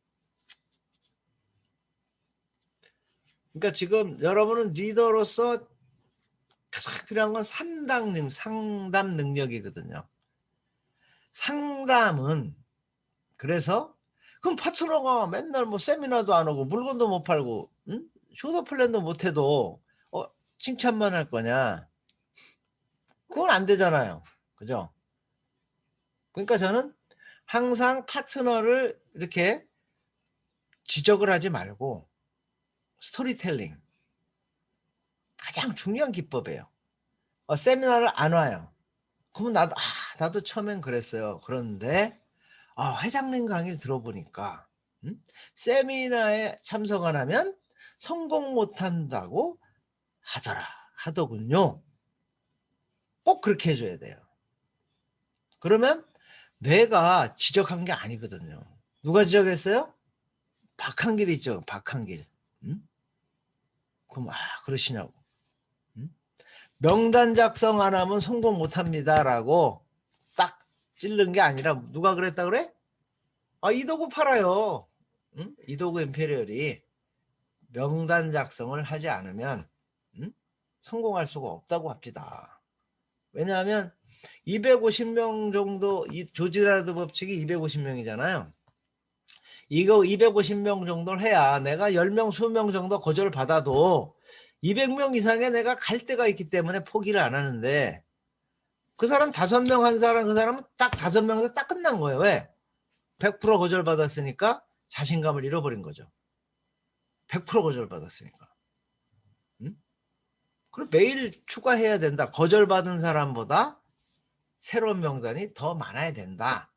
그러니까 지금 여러분은 리더로서 가장 필요한 건 상담 능력이거든요. 상담은 그래서 그럼 파트너가 맨날 뭐 세미나도 안 오고 물건도 못 팔고 응? 쇼도 플랜도 못 해도 칭찬만 할 거냐? 그건 안 되잖아요. 그죠? 그러니까 저는 항상 파트너를 이렇게 지적을 하지 말고 스토리텔링 가장 중요한 기법이에요. 세미나를 안 와요. 그러면 나도 처음엔 그랬어요. 그런데 회장님 강의를 들어보니까 세미나에 참석 안 하면 성공 못한다고 하더군요. 꼭 그렇게 해줘야 돼요. 그러면 내가 지적한 게 아니거든요. 누가 지적했어요? 박한길이죠. 박한길. 그럼 그러시냐고. 명단 작성 안 하면 성공 못합니다라고 딱 찌른 게 아니라 누가 그랬다 그래? 이도구 팔아요. 이도구 임페리얼이 명단 작성을 하지 않으면 성공할 수가 없다고 합니다. 왜냐하면 250명 정도, 이 조지라드 법칙이 250명이잖아요. 이거 250명 정도를 해야 내가 10명, 20명 정도 거절을 받아도 200명 이상의 내가 갈 데가 있기 때문에 포기를 안 하는데, 그 사람 5명 한 사람, 그 사람은 딱 5명에서 딱 끝난 거예요. 왜? 100% 거절받았으니까 자신감을 잃어버린 거죠. 100% 거절받았으니까. 응? 그럼 매일 추가해야 된다. 거절받은 사람보다 새로운 명단이 더 많아야 된다.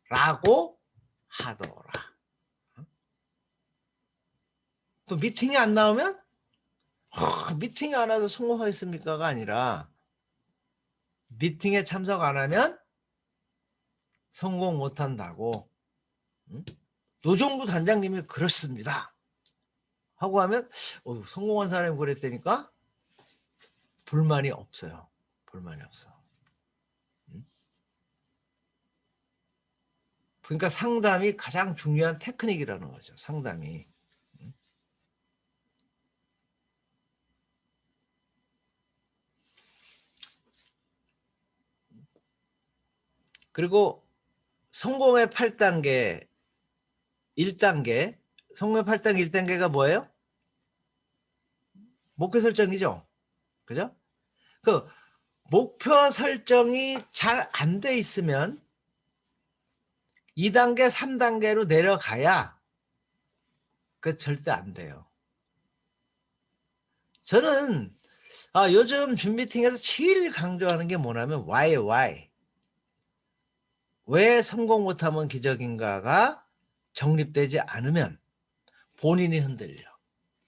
라고 하더라. 또 미팅이 안 나오면 미팅이 안 와서 성공하겠습니까가 아니라 미팅에 참석 안 하면 성공 못 한다고. 응? 노정부 단장님이 그렇습니다. 하고 하면 성공한 사람이 그랬다니까 불만이 없어요. 불만이 없어. 응? 그러니까 상담이 가장 중요한 테크닉이라는 거죠. 상담이. 응? 그리고 성공의 8단계 1단계 성공의 8단계 1단계가 뭐예요? 목표 설정이죠. 그죠? 그 목표 설정이 잘 안 돼 있으면 2단계 3단계로 내려가야 그 절대 안 돼요. 저는 요즘 줌 미팅에서 제일 강조하는 게 뭐냐면 why 왜 성공 못하면 기적인가가 정립되지 않으면 본인이 흔들려.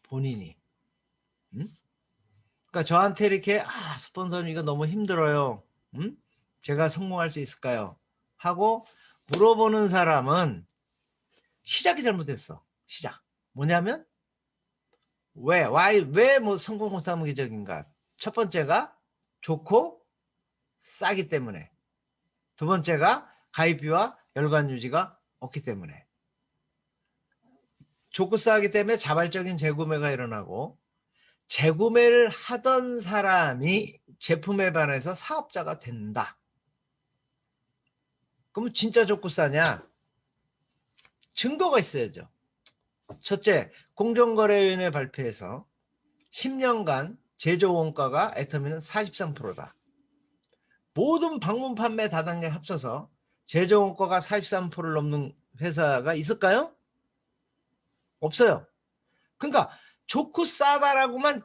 본인이. 응? 그러니까 저한테 이렇게 스폰서님 이거 너무 힘들어요. 응? 제가 성공할 수 있을까요? 하고 물어보는 사람은 시작이 잘못됐어. 시작. 뭐냐면 왜 뭐 성공 못하면 기적인가? 첫 번째가 좋고 싸기 때문에. 두 번째가 가입비와 연관 유지가 없기 때문에. 좋고 싸기 때문에 자발적인 재구매가 일어나고 재구매를 하던 사람이 제품에 반해서 사업자가 된다. 그럼 진짜 좋고 싸냐? 증거가 있어야죠. 첫째, 공정거래위원회 발표에서 10년간 제조 원가가 애터미는 43%다. 모든 방문 판매 다단계 합쳐서 제조 원가가 43%를 넘는 회사가 있을까요? 없어요. 그러니까 좋고 싸다라고만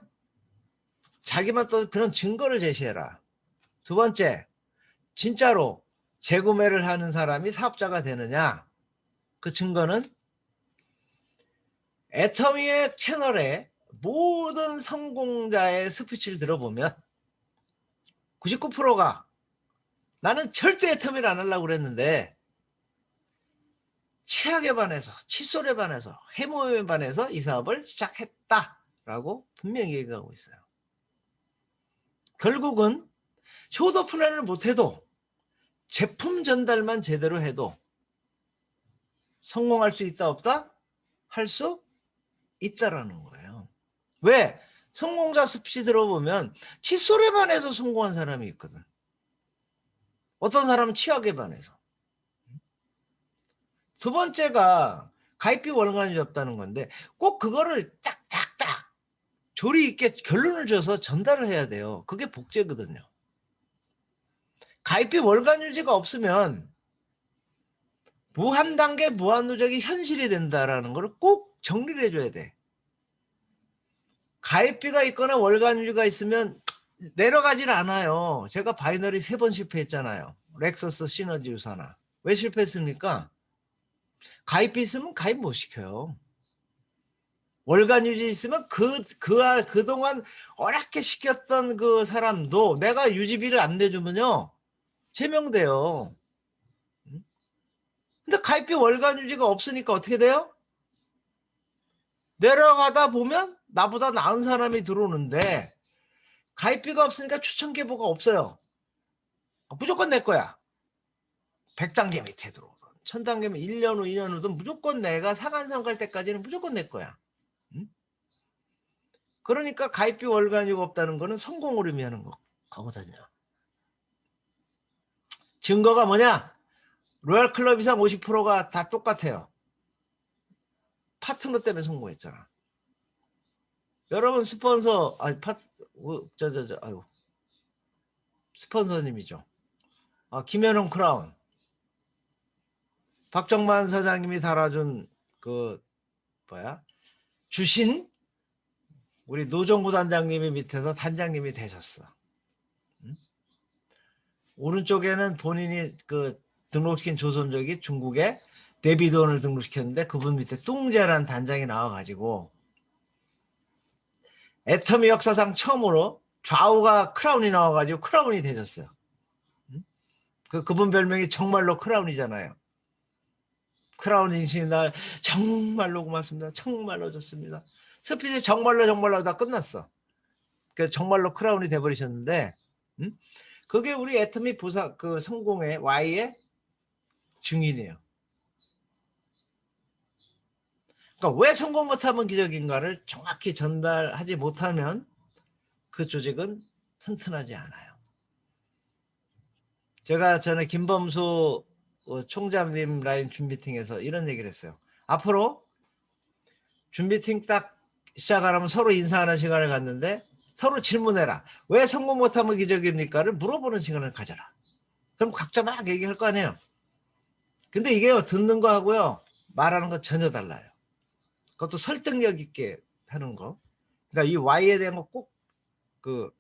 자기만 또 그런 증거를 제시해라. 두 번째, 진짜로 재구매를 하는 사람이 사업자가 되느냐? 그 증거는 애터미의 채널에 모든 성공자의 스피치를 들어보면 99%가 나는 절대 애터미를 안 하려고 그랬는데 치약에 반해서, 칫솔에 반해서, 해모에 반해서 이 사업을 시작했다라고 분명히 얘기하고 있어요. 결국은 쇼더 플랜을 못해도 제품 전달만 제대로 해도 성공할 수 있다 없다? 할 수 있다라는 거예요. 왜? 성공자 스피치 들어보면 칫솔에 반해서 성공한 사람이 있거든. 어떤 사람은 치약에 반해서. 두 번째가 가입비 월간이 없다는 건데 꼭 그거를 짝짝짝 조리 있게 결론을 줘서 전달을 해야 돼요. 그게 복제거든요. 가입비 월간 유지가 없으면 무한 단계 무한 누적이 현실이 된다라는 걸 꼭 정리를 해줘야 돼. 가입비가 있거나 월간 유지가 있으면 내려가질 않아요. 제가 바이너리 3번 실패했잖아요. 렉서스 시너지 유산화. 왜 실패했습니까? 가입비 있으면 가입 못 시켜요. 월간 유지 있으면 그동안 어렵게 시켰던 그 사람도 내가 유지비를 안 내주면요. 제명돼요. 근데 가입비 월간 유지가 없으니까 어떻게 돼요? 내려가다 보면 나보다 나은 사람이 들어오는데 가입비가 없으니까 추천 계보가 없어요. 무조건 내 거야. 100단계 밑에 들어오든 1000단계면 1년 후 2년 후든 무조건 내가 상한선 갈 때까지는 무조건 내 거야. 응? 그러니까 가입비 월간이가 없다는 거는 성공을 의미하는 거거든요. 증거가 뭐냐? 로얄클럽 이상 50%가 다 똑같아요. 파트너 때문에 성공했잖아. 여러분 스폰서 아유 스폰서님이죠. 김현웅 크라운. 박정만 사장님이 달아준 그 주신 우리 노정구 단장님이 밑에서 단장님이 되셨어. 오른쪽에는 본인이 그 등록시킨 조선족이 중국에 데비돈을 등록시켰는데 그분 밑에 뚱제란 단장이 나와가지고 애터미 역사상 처음으로 좌우가 크라운이 나와가지고 크라운이 되셨어요. 그분 별명이 정말로 크라운이잖아요. 크라운 인신의 날 정말로 고맙습니다. 정말로 좋습니다. 스피치 정말로 다 끝났어. 그 정말로 크라운이 돼버리셨는데, 그게 우리 애터미 보사 그 성공의 Y의 증인이에요. 그러니까 왜 성공 못하면 기적인가를 정확히 전달하지 못하면 그 조직은 튼튼하지 않아요. 제가 전에 김범수 총장님 라인 줌미팅에서 이런 얘기를 했어요. 앞으로 줌미팅 딱 시작하려면 서로 인사하는 시간을 갖는데 서로 질문해라. 왜 성공 못하면 기적입니까를 물어보는 시간을 가져라. 그럼 각자 막 얘기할 거 아니에요. 근데 이게요, 듣는 거 하고요 말하는 거 전혀 달라요. 그것도 설득력 있게 하는 거. 그러니까 이 Y에 대한 거 꼭 그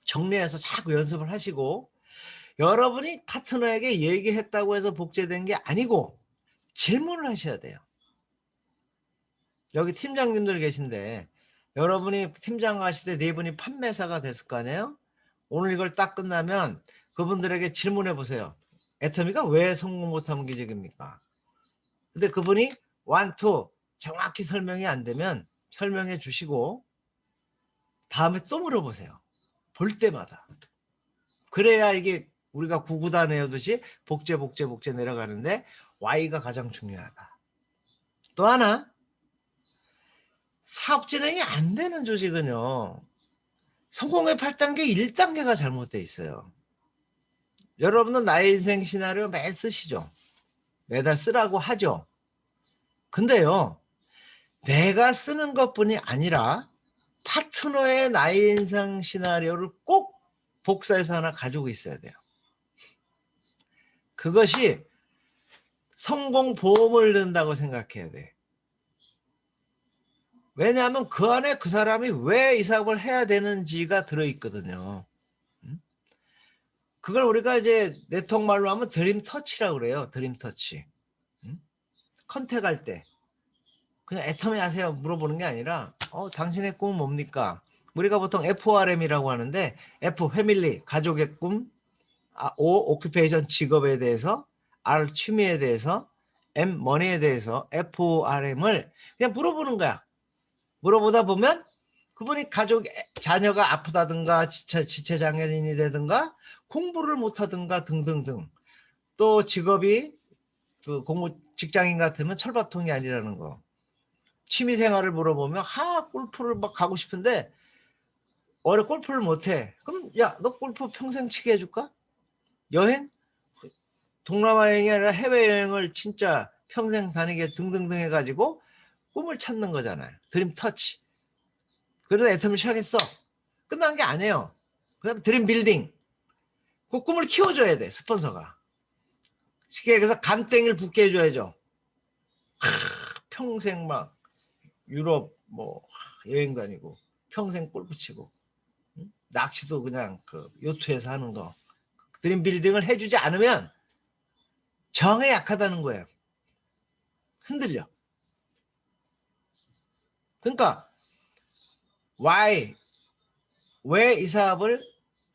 정리해서 자꾸 연습을 하시고, 여러분이 파트너에게 얘기했다고 해서 복제된 게 아니고 질문을 하셔야 돼요. 여기 팀장님들 계신데 여러분이 팀장 하실 때 네 분이 판매사가 됐을 거 아니에요? 오늘 이걸 딱 끝나면 그분들에게 질문해 보세요. 애터미가 왜 성공 못하면 기적입니까? 근데 그분이 1, 2 정확히 설명이 안 되면 설명해 주시고 다음에 또 물어보세요. 볼 때마다. 그래야 이게 우리가 구구단 외우듯이 복제 내려가는데 Y가 가장 중요하다. 또 하나, 사업 진행이 안 되는 조직은요, 성공의 8단계 1단계가 잘못되어 있어요. 여러분은 나의 인생 시나리오 매일 쓰시죠. 매달 쓰라고 하죠. 근데요, 내가 쓰는 것뿐이 아니라 파트너의 나의 인생 시나리오를 꼭 복사해서 하나 가지고 있어야 돼요. 그것이 성공 보험을 든다고 생각해야 돼. 왜냐하면 그 안에 그 사람이 왜 이 사업을 해야 되는지가 들어있거든요. 그걸 우리가 이제 네트워크 말로 하면 드림 터치라고 그래요. 드림 터치. 컨택할 때 그냥 애터미 하세요 물어보는 게 아니라 당신의 꿈은 뭡니까? 우리가 보통 FORM이라고 하는데 F 패밀리 가족의 꿈, O 오큐페이션 직업에 대해서, R 취미에 대해서, M 머니에 대해서 FORM을 그냥 물어보는 거야. 물어보다 보면 그분이 가족 자녀가 아프다든가 지체장애인이 되든가 공부를 못하든가 등등등, 또 직업이 그 직장인 같으면 철밥통이 아니라는 거, 취미 생활을 물어보면 골프를 막 가고 싶은데 올해 골프를 못해. 그럼 야, 너 골프 평생 치게 해줄까? 여행? 동남아 여행이 아니라 해외여행을 진짜 평생 다니게 등등등 해가지고 꿈을 찾는 거잖아요. 드림 터치. 그래서 애터미 시작했어. 끝난 게 아니에요. 그 다음에 드림 빌딩. 그 꿈을 키워줘야 돼, 스폰서가. 쉽게 얘기해서 간땡이를 붙게 해줘야죠. 평생 막 유럽 뭐 여행 다니고 평생 골프 치고 낚시도 그냥 그 요트에서 하는 거. 드림 빌딩을 해주지 않으면 정에 약하다는 거예요. 흔들려. 그러니까 why, 왜 이 사업을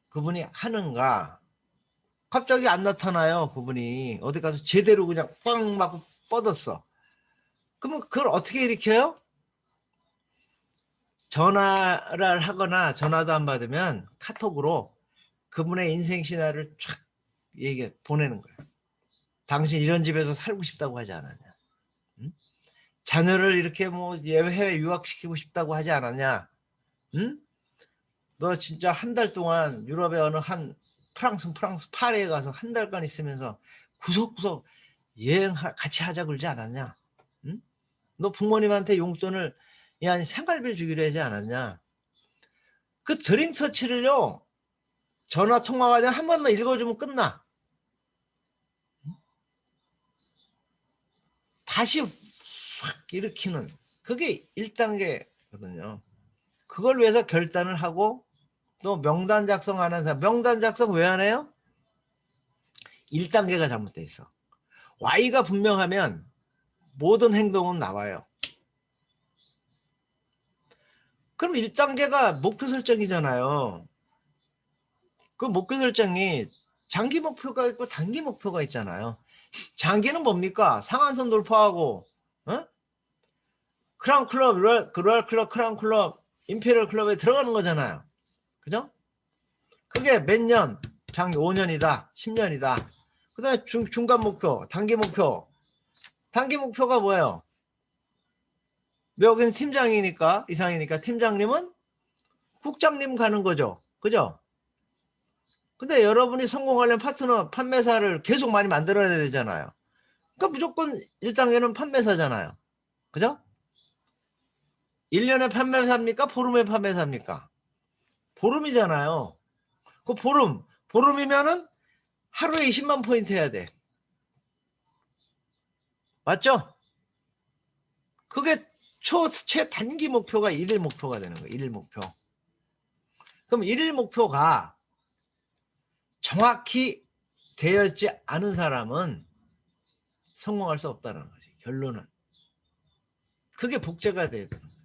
그분이 하는가? 갑자기 안 나타나요. 그분이 어디 가서 제대로 그냥 꽝 맞고 뻗었어. 그러면 그걸 어떻게 일으켜요? 전화를 하거나 전화도 안 받으면 카톡으로 그분의 인생 시나리오를 쫙 얘기 보내는 거예요. 당신 이런 집에서 살고 싶다고 하지 않았냐? 응? 자녀를 이렇게 뭐 해외 유학시키고 싶다고 하지 않았냐? 응? 너 진짜 한 달 동안 유럽의 어느 한 프랑스 파리에 가서 한 달간 있으면서 구석구석 여행 같이 하자 그러지 않았냐? 응? 너 부모님한테 용돈을 생활비를 주기로 하지 않았냐? 그 드림 터치를요, 전화 통화 과정 한 번만 읽어주면 끝나. 다시 확 일으키는 그게 1단계거든요. 그걸 위해서 결단을 하고 또 명단 작성하는 사람, 명단 작성 왜 안 해요? 1단계가 잘못돼 있어. Y가 분명하면 모든 행동은 나와요. 그럼 1단계가 목표 설정이잖아요. 그 목표 설정이 장기 목표가 있고 단기 목표가 있잖아요. 장기는 뭡니까? 상한선 돌파하고 크라운 클럽, 로얄 클럽, 크라운 클럽, 임페리얼 클럽에 들어가는 거잖아요. 그죠? 그게 몇 년? 장기 5년이다, 10년이다. 그 다음에 중간 목표, 단기 목표. 단기 목표가 뭐예요? 여기는 팀장이니까, 이상이니까 팀장님은 국장님 가는 거죠. 그죠? 근데 여러분이 성공하려면 파트너, 판매사를 계속 많이 만들어야 되잖아요. 그러니까 무조건 1단계는 판매사잖아요. 그죠? 1년에 판매사입니까? 보름에 판매사입니까? 보름이잖아요. 그 보름이면은 하루에 20만 포인트 해야 돼. 맞죠? 그게 최단기 목표가 1일 목표가 되는 거예요. 1일 목표. 그럼 1일 목표가 정확히 되었지 않은 사람은 성공할 수 없다는 거지. 결론은. 그게 복제가 돼야 되는 거예요.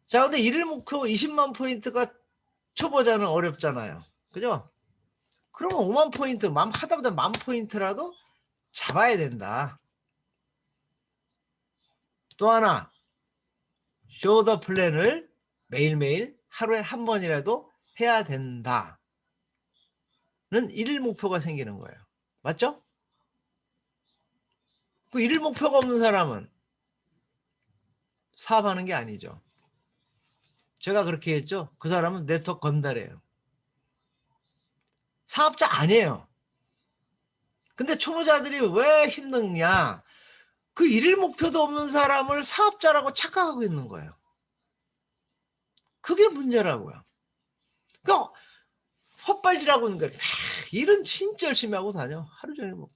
자, 근데 1일 목표 20만 포인트가 초보자는 어렵잖아요. 그죠? 그러면 5만 포인트, 하다보다 1만 포인트라도 잡아야 된다. 또 하나, 쇼더 플랜을 매일매일 하루에 한 번이라도 해야 된다는 1일 목표가 생기는 거예요. 맞죠? 그 1일 목표가 없는 사람은 사업하는 게 아니죠. 제가 그렇게 했죠. 그 사람은 네트워크 건달이에요. 사업자 아니에요. 근데 초보자들이 왜 힘드냐? 그 1일 목표도 없는 사람을 사업자라고 착각하고 있는 거예요. 그게 문제라고요. 그러니까 헛발질하고 있는 거예요. 일은 진짜 열심히 하고 다녀. 하루 종일 뭐,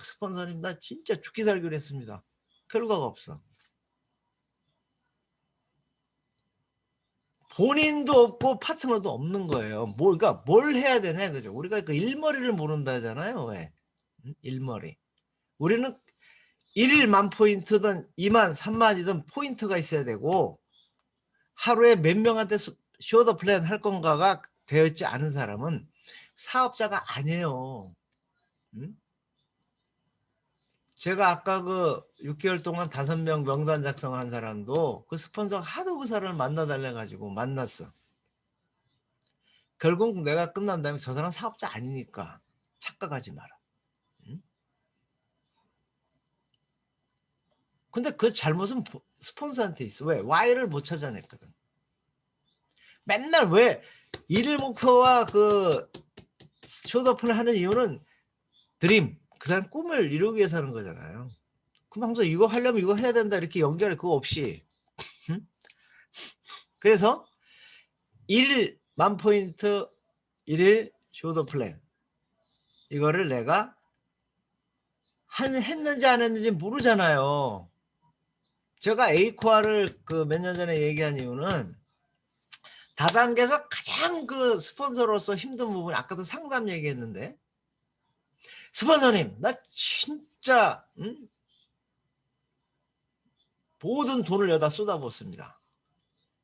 스폰서님 나 진짜 죽기 살기로 했습니다. 결과가 없어. 본인도 없고 파트너도 없는 거예요. 그러니까 뭘 해야 되냐 그죠? 우리가 그 일머리를 모른다잖아요. 왜? 일머리. 우리는 1일 10,000포인트든 2만 3만이든 포인트가 있어야 되고 하루에 몇 명한테 쇼더 플랜 할 건가가 되어 있지 않은 사람은 사업자가 아니에요. 제가 아까 그 6개월 동안 5명 명단 작성한 사람도 그 스폰서가 하도 그 사람을 만나달래 가지고 만났어. 결국 내가 끝난 다음에 저 사람 사업자 아니니까 착각하지 마라. 근데 그 잘못은 스폰서한테 있어. 왜? Y를 못 찾아냈거든. 맨날 왜 일일 목표와 그 쇼더폰을 하는 이유는 드림, 그 사람 꿈을 이루기 위해서 하는 거잖아요. 그럼 항상 이거 하려면 이거 해야 된다 이렇게 연결해 그거 없이. 그래서 1일 10,000포인트 1일 쇼더 플랜 이거를 내가 했는지 안 했는지 모르잖아요. 제가 에이코아를 그 몇 년 전에 얘기한 이유는 다단계에서 가장 그 스폰서로서 힘든 부분 아까도 상담 얘기했는데 스폰서님 나 진짜 모든 돈을 여기다 쏟아붓습니다.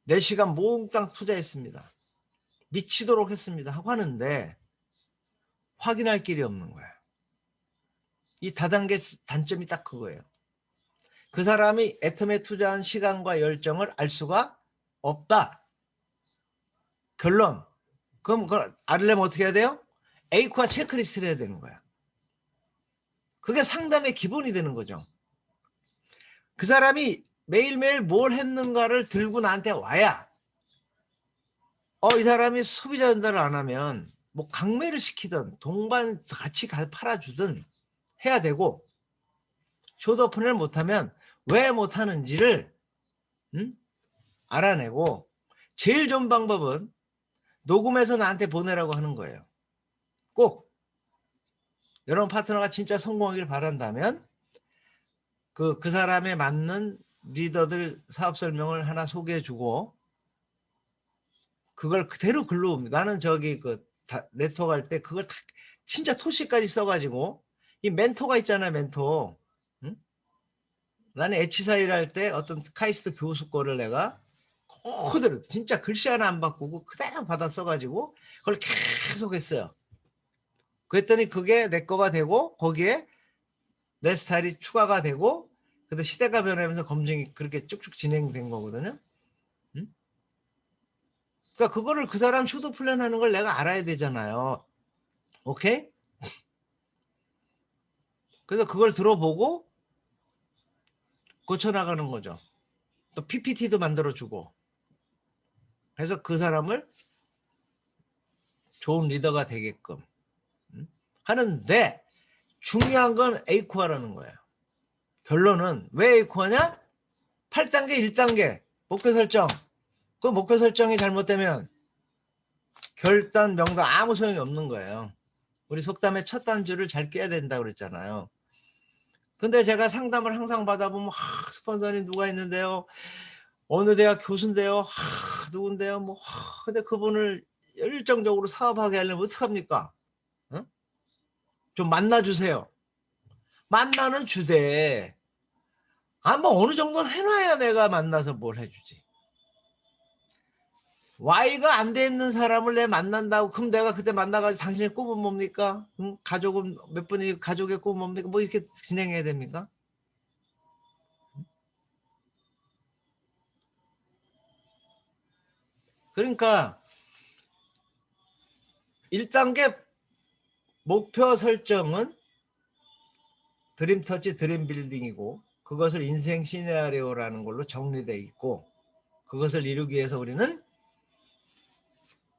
내 시간 몽땅 투자했습니다. 미치도록 했습니다 하고 하는데 확인할 길이 없는 거야. 이 다단계 단점이 딱 그거예요. 그 사람이 애텀에 투자한 시간과 열정을 알 수가 없다. 결론. 그럼 그걸 알려면 어떻게 해야 돼요? A과 체크리스트를 해야 되는 거야. 그게 상담의 기본이 되는 거죠. 그 사람이 매일매일 뭘 했는가를 들고 나한테 와야 이 사람이 소비자 전달을 안 하면 뭐 강매를 시키든 동반 같이 팔아주든 해야 되고 쇼더폰을 못하면 왜 못하는지를 알아내고 제일 좋은 방법은 녹음해서 나한테 보내라고 하는 거예요. 꼭 여러분 파트너가 진짜 성공하길 바란다면 그 사람에 맞는 리더들 사업 설명을 하나 소개해주고 그걸 그대로 글로 나는 저기 네트워크 할 때 그걸 다 진짜 토시까지 써가지고 이 멘토가 있잖아요. 멘토. 응? 나는 H사일 할 때 어떤 카이스트 교수 거를 내가 그대로 진짜 글씨 하나 안 바꾸고 그대로 받아 써가지고 그걸 계속 했어요. 그랬더니 그게 내 거가 되고 거기에 내 스타일이 추가가 되고 근데 시대가 변하면서 검증이 그렇게 쭉쭉 진행된 거거든요. 응? 그러니까 그거를 그 사람 슈도 플랜 하는 걸 내가 알아야 되잖아요. 오케이? 그래서 그걸 들어보고 고쳐나가는 거죠. 또 PPT도 만들어주고. 그래서 그 사람을 좋은 리더가 되게끔 하는데 중요한 건 에이코아라는 거예요. 결론은 왜 에이코아냐? 8단계 1단계 목표 설정. 그 목표 설정이 잘못되면 결단 명단 아무 소용이 없는 거예요. 우리 속담에 첫 단추를 잘 껴야 된다고 그랬잖아요. 근데 제가 상담을 항상 받아보면 스폰서님 누가 있는데요. 어느 대학 교수인데요. 누군데요. 근데 그분을 열정적으로 사업하게 하려면 어떡합니까? 어? 좀 만나주세요. 만나는 주되 어느 정도는 해놔야 내가 만나서 뭘 해주지. Y가 안 돼 있는 사람을 내 만난다고 그럼 내가 그때 만나가지고 당신의 꿈은 뭡니까? 가족은 몇 분이 가족의 꿈은 뭡니까? 뭐 이렇게 진행해야 됩니까? 그러니까 1단계 목표 설정은 드림터치 드림빌딩이고 그것을 인생 시나리오라는 걸로 정리되어 있고 그것을 이루기 위해서 우리는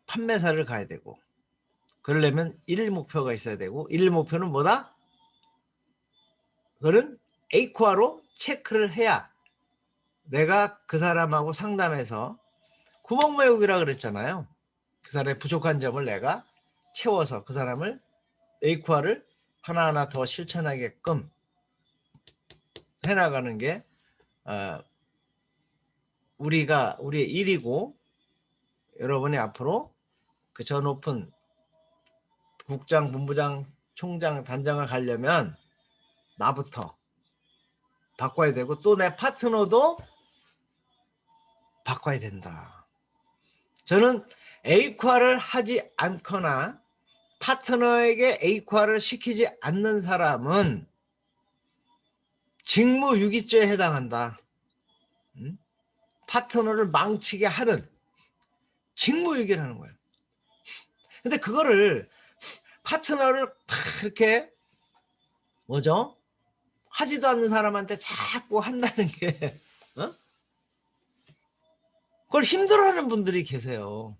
판매사를 가야 되고 그러려면 1일 목표가 있어야 되고 1일 목표는 뭐다? 그거는 에이코아로 체크를 해야 내가 그 사람하고 상담해서 구멍 메우기라 그랬잖아요. 그 사람의 부족한 점을 내가 채워서 그 사람을 에이코아를 하나하나 더 실천하게끔 해나가는 게 우리의 일이고 여러분이 앞으로 그 저 높은 국장, 본부장, 총장, 단장을 가려면 나부터 바꿔야 되고 또 내 파트너도 바꿔야 된다. 저는 A과를 하지 않거나 파트너에게 A과를 시키지 않는 사람은 직무유기죄에 해당한다. 파트너를 망치게 하는 직무유기를 하는 거예요. 근데 그거를 파트너를 이렇게 뭐죠? 하지도 않는 사람한테 자꾸 한다는 게 그걸 힘들어하는 분들이 계세요.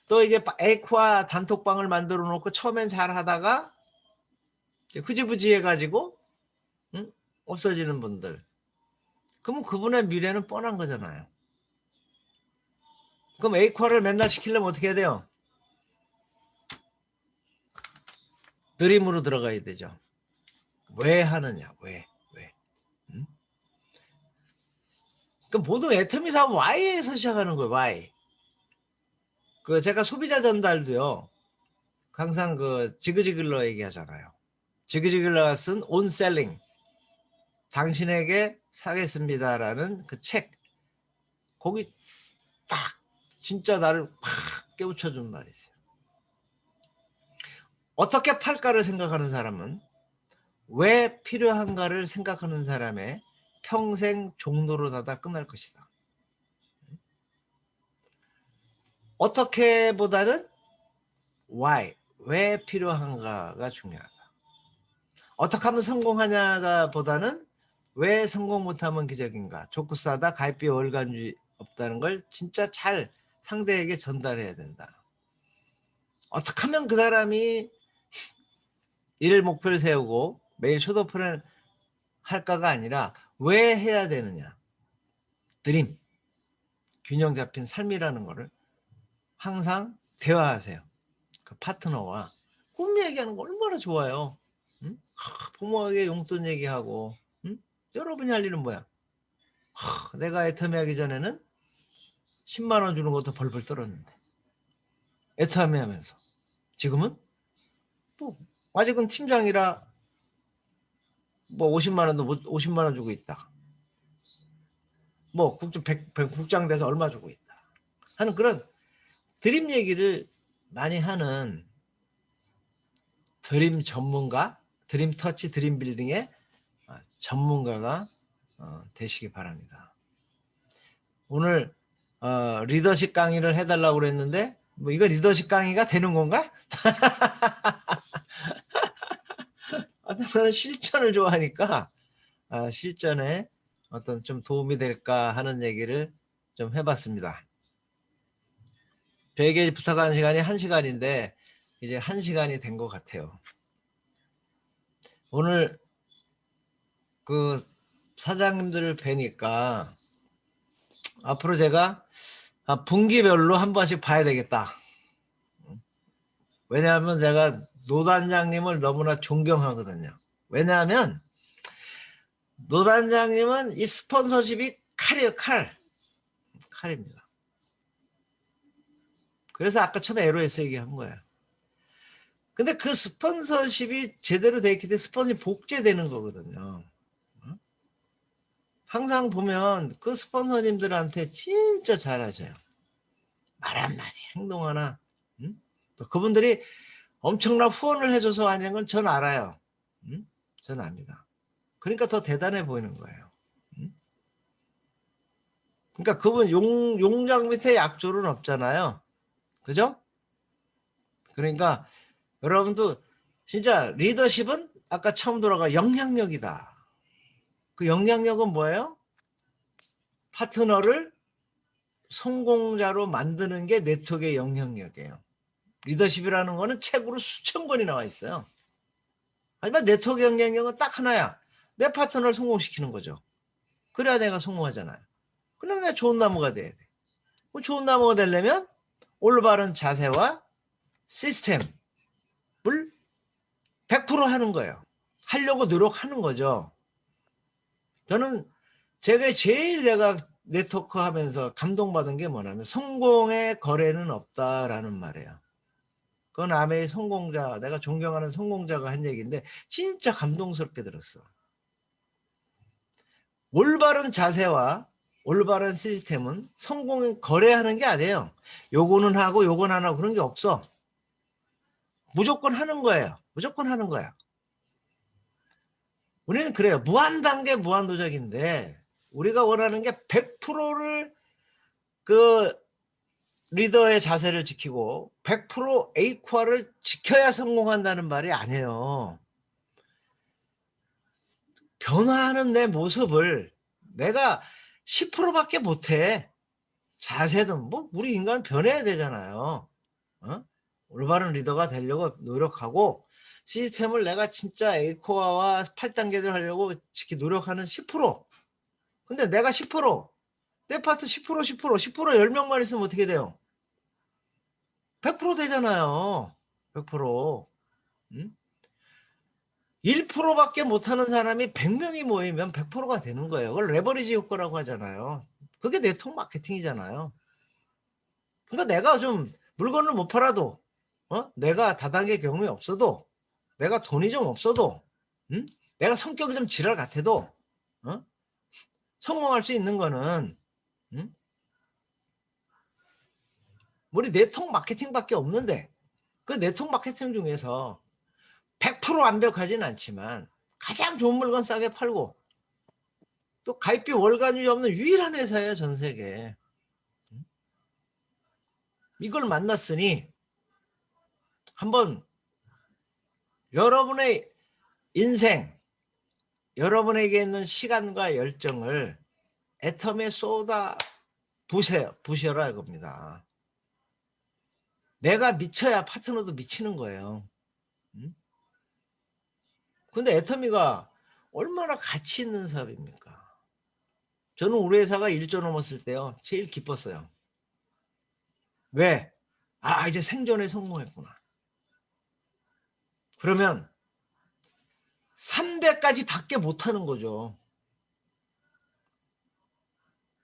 또 이제 에이코아 단톡방을 만들어 놓고 처음엔 잘 하다가 흐지부지 해가지고 없어지는 분들. 그러면 그분의 미래는 뻔한 거잖아요. 그럼 에이코아를 맨날 시키려면 어떻게 해야 돼요? 드림으로 들어가야 되죠. 왜 하느냐? 왜? 그 모든 애터미 사업 Y에서 시작하는 거예요. Y. 그 제가 소비자 전달도요. 항상 그 지그지글러 얘기하잖아요. 지그지글러가 쓴 온셀링. 당신에게 사겠습니다라는 그 책. 거기 딱 진짜 나를 팍 깨우쳐준 말이 있어요. 어떻게 팔까를 생각하는 사람은 왜 필요한가를 생각하는 사람의 평생 종로로 닫아 끝날 것이다. 어떻게보다는 why, 왜 필요한가가 중요하다. 어떻게 하면 성공하냐가 보다는 왜 성공 못하면 기적인가. 좋고 싸다, 가입비 월간주의 없다는 걸 진짜 잘 상대에게 전달해야 된다. 어떻게 하면 그 사람이 일 목표를 세우고 매일 쇼도플랜 할까가 아니라 왜 해야 되느냐. 드림, 균형 잡힌 삶이라는 거를 항상 대화하세요. 그 파트너와 꿈 얘기하는 거 얼마나 좋아요. 응? 부모에게 용돈 얘기하고, 응? 여러분이 할 일은 뭐야? 내가 애터미 하기 전에는 10만 원 주는 것도 벌벌 떨었는데 애터미 하면서 지금은 뭐 아직은 팀장이라 뭐 50만 원도 50만 원 주고 있다. 뭐 국장 돼서 얼마 주고 있다 하는 그런 드림 얘기를 많이 하는 드림 전문가, 드림 터치, 드림 빌딩의 전문가가 되시기 바랍니다. 오늘 리더십 강의를 해달라고 그랬는데 뭐 이거 리더십 강의가 되는 건가? 저는 실전을 좋아하니까 실전에 어떤 좀 도움이 될까 하는 얘기를 좀 해봤습니다. 저에게 부탁하는 시간이 1시간인데 이제 1시간이 된 것 같아요. 오늘 그 사장님들을 뵈니까 앞으로 제가 분기별로 한 번씩 봐야 되겠다. 왜냐하면 제가 노 단장님을 너무나 존경하거든요. 왜냐하면 노 단장님은 이 스폰서십이 칼이에요. 칼입니다. 그래서 아까 처음에 LOS 얘기한 거예요. 근데 그 스폰서십이 제대로 돼 있기 때문에 스폰이 복제되는 거거든요. 항상 보면 그 스폰서님들한테 진짜 잘하셔요. 말 한마디, 행동 하나. 그분들이 엄청난 후원을 해줘서 하는 건 전 알아요. 전 압니다. 그러니까 더 대단해 보이는 거예요. 그러니까 그분 용장 밑에 약졸은 없잖아요. 그죠? 그러니까 여러분도 진짜 리더십은 아까 처음 돌아가 영향력이다. 그 영향력은 뭐예요? 파트너를 성공자로 만드는 게 네트워크의 영향력이에요. 리더십이라는 거는 책으로 수천 권이 나와 있어요. 하지만 네트워크 영향력은 딱 하나야. 내 파트너를 성공시키는 거죠. 그래야 내가 성공하잖아요. 그럼 내가 좋은 나무가 돼야 돼. 좋은 나무가 되려면 올바른 자세와 시스템을 100% 하는 거예요. 하려고 노력하는 거죠. 저는 제가 네트워크 하면서 감동받은 게 뭐냐면 성공의 거래는 없다라는 말이에요. 그건 아메의 성공자, 내가 존경하는 성공자가 한 얘기인데 진짜 감동스럽게 들었어. 올바른 자세와 올바른 시스템은 성공을 거래하는 게 아니에요. 요거는 하고 요건 안 하고 그런 게 없어. 무조건 하는 거예요. 무조건 하는 거야. 우리는 그래요. 무한단계 무한도전인데 우리가 원하는 게 100%를 그 리더의 자세를 지키고 100% A코어를 지켜야 성공한다는 말이 아니에요. 변화하는 내 모습을 내가 10%밖에 못해. 자세든 뭐 우리 인간 변해야 되잖아요. 올바른 리더가 되려고 노력하고 시스템을 내가 진짜 A코어와 8단계를 하려고 노력하는 10%. 근데 내가 10%, 내 파트 10%, 10명만 있으면 어떻게 돼요? 100% 되잖아요. 100%. 1%밖에 못하는 사람이 100명이 모이면 100%가 되는 거예요. 그걸 레버리지 효과라고 하잖아요. 그게 네트워크 마케팅이잖아요. 그러니까 내가 좀 물건을 못 팔아도 내가 다단계 경험이 없어도 내가 돈이 좀 없어도 내가 성격이 좀 지랄 같아도 성공할 수 있는 거는 우리 네트워크 마케팅밖에 없는데 그 네트워크 마케팅 중에서 100% 완벽하진 않지만 가장 좋은 물건 싸게 팔고 또 가입비 월간이 없는 유일한 회사예요. 전 세계에. 이걸 만났으니 한번 여러분의 인생, 여러분에게 있는 시간과 열정을 애텀에 쏟아 부셔라 이겁니다. 내가 미쳐야 파트너도 미치는 거예요. 근데 애터미가 얼마나 가치 있는 사업입니까? 저는 우리 회사가 1조 넘었을 때요. 제일 기뻤어요. 왜? 아, 이제 생존에 성공했구나. 그러면 3대까지 밖에 못하는 거죠.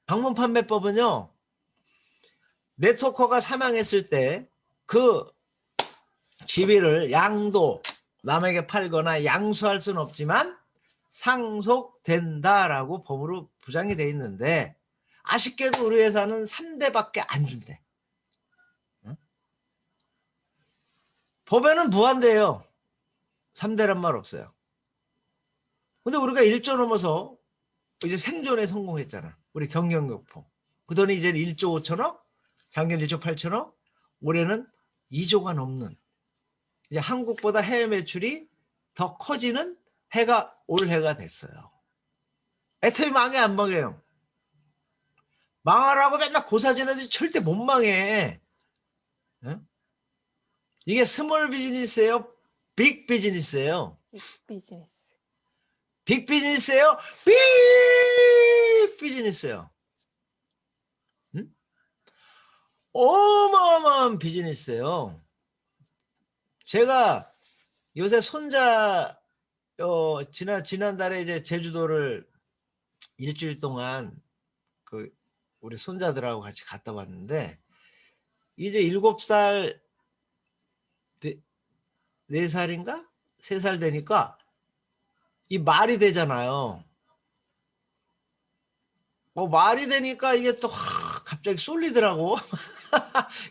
방문 판매법은요, 네트워커가 사망했을 때 그 지위를 양도, 남에게 팔거나 양수할 수는 없지만 상속된다라고 법으로 부장이 돼 있는데, 아쉽게도 우리 회사는 3대밖에 안 준대. 응? 법에는 무한대예요. 3대란 말 없어요. 근데 우리가 1조 넘어서 이제 생존에 성공했잖아. 우리 경영격포. 그 돈이 이제 1조 5천억, 작년 1조 8천억, 올해는 2조가 넘는, 이제 한국보다 해외 매출이 더 커지는 해가 올해가 됐어요. 애터미 망해 안 망해요? 망하라고 맨날 고사지는데 절대 못 망해. 응? 이게 스몰 비즈니스예요? 빅 비즈니스예요? 비즈니스. 빅 비즈니스예요? 빅 비즈니스예요? 응? 어마어마한 비즈니스예요. 제가 요새 손자 지난달에 이제 제주도를 일주일 동안 그 우리 손자들하고 같이 갔다 왔는데, 이제 7살, 4살인가? 3살 되니까 이 말이 되잖아요. 말이 되니까 이게 또 갑자기 쏠리더라고.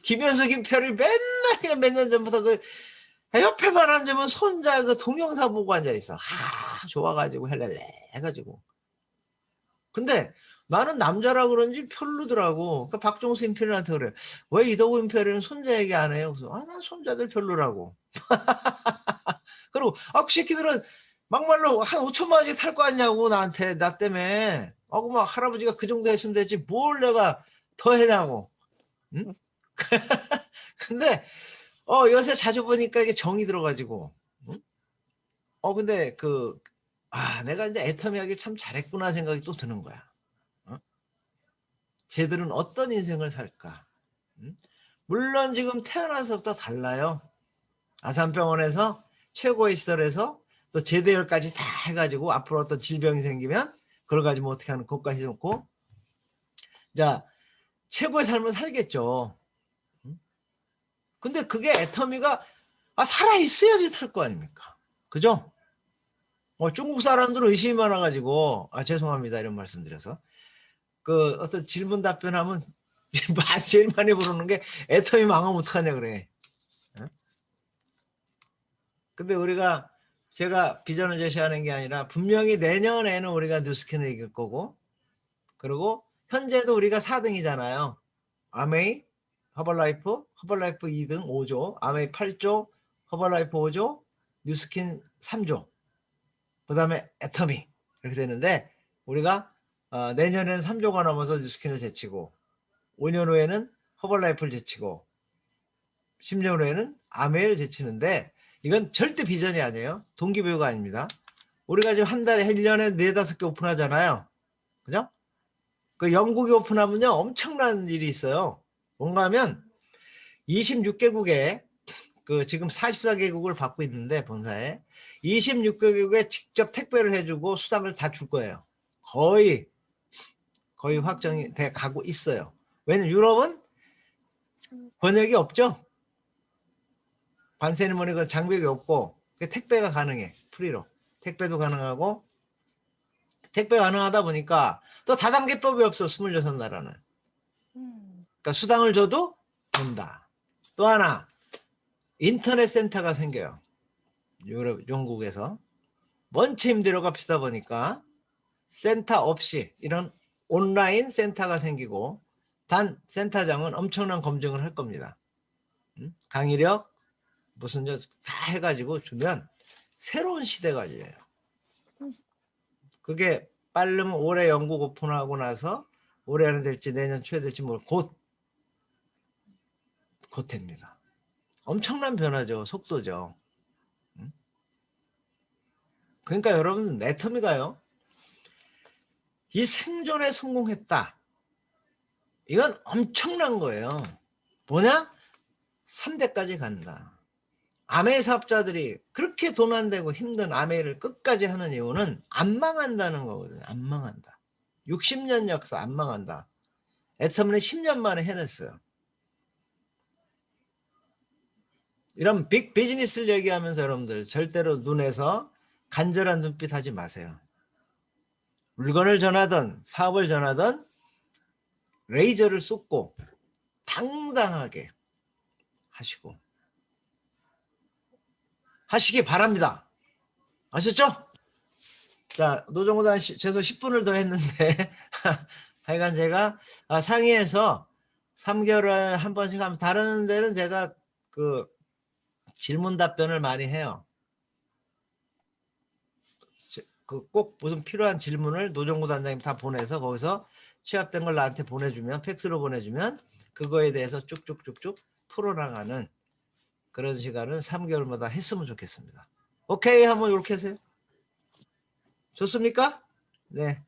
김현수, 김표를 맨날 그냥 몇 년 전부터 그 옆에만 앉으면 손자 그 동영상 보고 앉아 있어. 좋아가지고 헬렐레 해가지고. 근데 나는 남자라 그런지 별로더라고. 그러니까 박종수 임페리한테 그래. 왜 이도구 임페리는 손자 얘기 안 해요? 그래서 난 손자들 별로라고. 그리고 그 새끼들은 막말로 한 5천만 원씩 탈 거 아니냐고 나한테, 나 때문에. 막 할아버지가 그 정도 했으면 되지 뭘 내가 더 해냐고. 응? 근데 요새 자주 보니까 이게 정이 들어가지고. 응? 근데 내가 이제 애터미 하길 참 잘했구나 생각이 또 드는 거야. 쟤들은 어떤 인생을 살까? 응? 물론 지금 태어나서부터 달라요. 아산병원에서 최고의 시설에서 또 제대열까지 다 해가지고 앞으로 어떤 질병이 생기면 그걸 가지고 어떻게 하는 것까지 해놓고, 자, 최고의 삶을 살겠죠. 응? 근데 그게 애터미가 살아있어야지 살 거 아닙니까? 그죠? 중국 사람들은 의심이 많아가지고, 죄송합니다. 이런 말씀 드려서. 어떤 질문 답변하면 제일 많이 부르는 게 애터미 망하면 어떡하냐 그래. 어? 근데 제가 비전을 제시하는 게 아니라 분명히 내년에는 우리가 뉴스킨을 이길 거고, 그리고 현재도 우리가 4등이잖아요. 아메이, 허벌라이프 2등 5조, 아메이 8조, 허벌라이프 5조, 뉴스킨 3조, 그 다음에 애터미, 이렇게 되는데, 우리가 내년에는 3조가 넘어서 뉴스킨을 제치고, 5년 후에는 허벌라이프를 제치고, 10년 후에는 아메이를 제치는데, 이건 절대 비전이 아니에요. 동기부여가 아닙니다. 우리가 지금 한 달에 1년에 4-5개 오픈하잖아요. 그죠? 영국이 오픈하면요 엄청난 일이 있어요. 뭔가 하면 26개국에 지금 44개국을 받고 있는데, 본사에 26개국에 직접 택배를 해주고 수당을 다 줄 거예요. 거의 확정이 돼 가고 있어요. 왜냐면 유럽은 번역이 없죠. 관세는 뭐니 장벽이 없고 택배가 가능해. 프리로 택배도 가능하고, 택배 가능하다 보니까 또 다단계법이 없어. 26나라는. 그러니까 수당을 줘도 된다. 또 하나, 인터넷 센터가 생겨요. 영국에서. 먼 힘들어가 비싸 보니까 센터 없이 이런 온라인 센터가 생기고, 단 센터장은 엄청난 검증을 할 겁니다. 강의력 무슨 다 해가지고 주면 새로운 시대가 열려요. 그게 빠르면 올해 영국 오픈하고 나서 올해는 될지 내년 초에 될지 곧 됩니다. 엄청난 변화죠. 속도죠. 그러니까 여러분, 애터미가요, 이 생존에 성공했다. 이건 엄청난 거예요. 뭐냐? 3대까지 간다. 아메이 사업자들이 그렇게 돈 안 되고 힘든 아메이를 끝까지 하는 이유는 안 망한다는 거거든요. 안 망한다. 60년 역사 안 망한다. 애터미는 10년 만에 해냈어요. 이런 빅 비즈니스를 얘기하면서 여러분들 절대로 눈에서 간절한 눈빛 하지 마세요. 물건을 전하든 사업을 전하든 레이저를 쏟고 당당하게 하시기 바랍니다. 아셨죠? 자, 노정구단 최소 10분을 더 했는데 하여간 제가 상의해서 3개월에 한 번씩 하면 다른 데는 제가 그 질문 답변을 많이 해요. 그 꼭 무슨 필요한 질문을 노정구 단장님 다 보내서 거기서 취합된 걸 나한테 보내주면 팩스로 보내주면 그거에 대해서 쭉쭉쭉쭉 풀어나가는 그런 시간을 3개월마다 했으면 좋겠습니다. 오케이 한번 이렇게 하세요. 좋습니까? 네.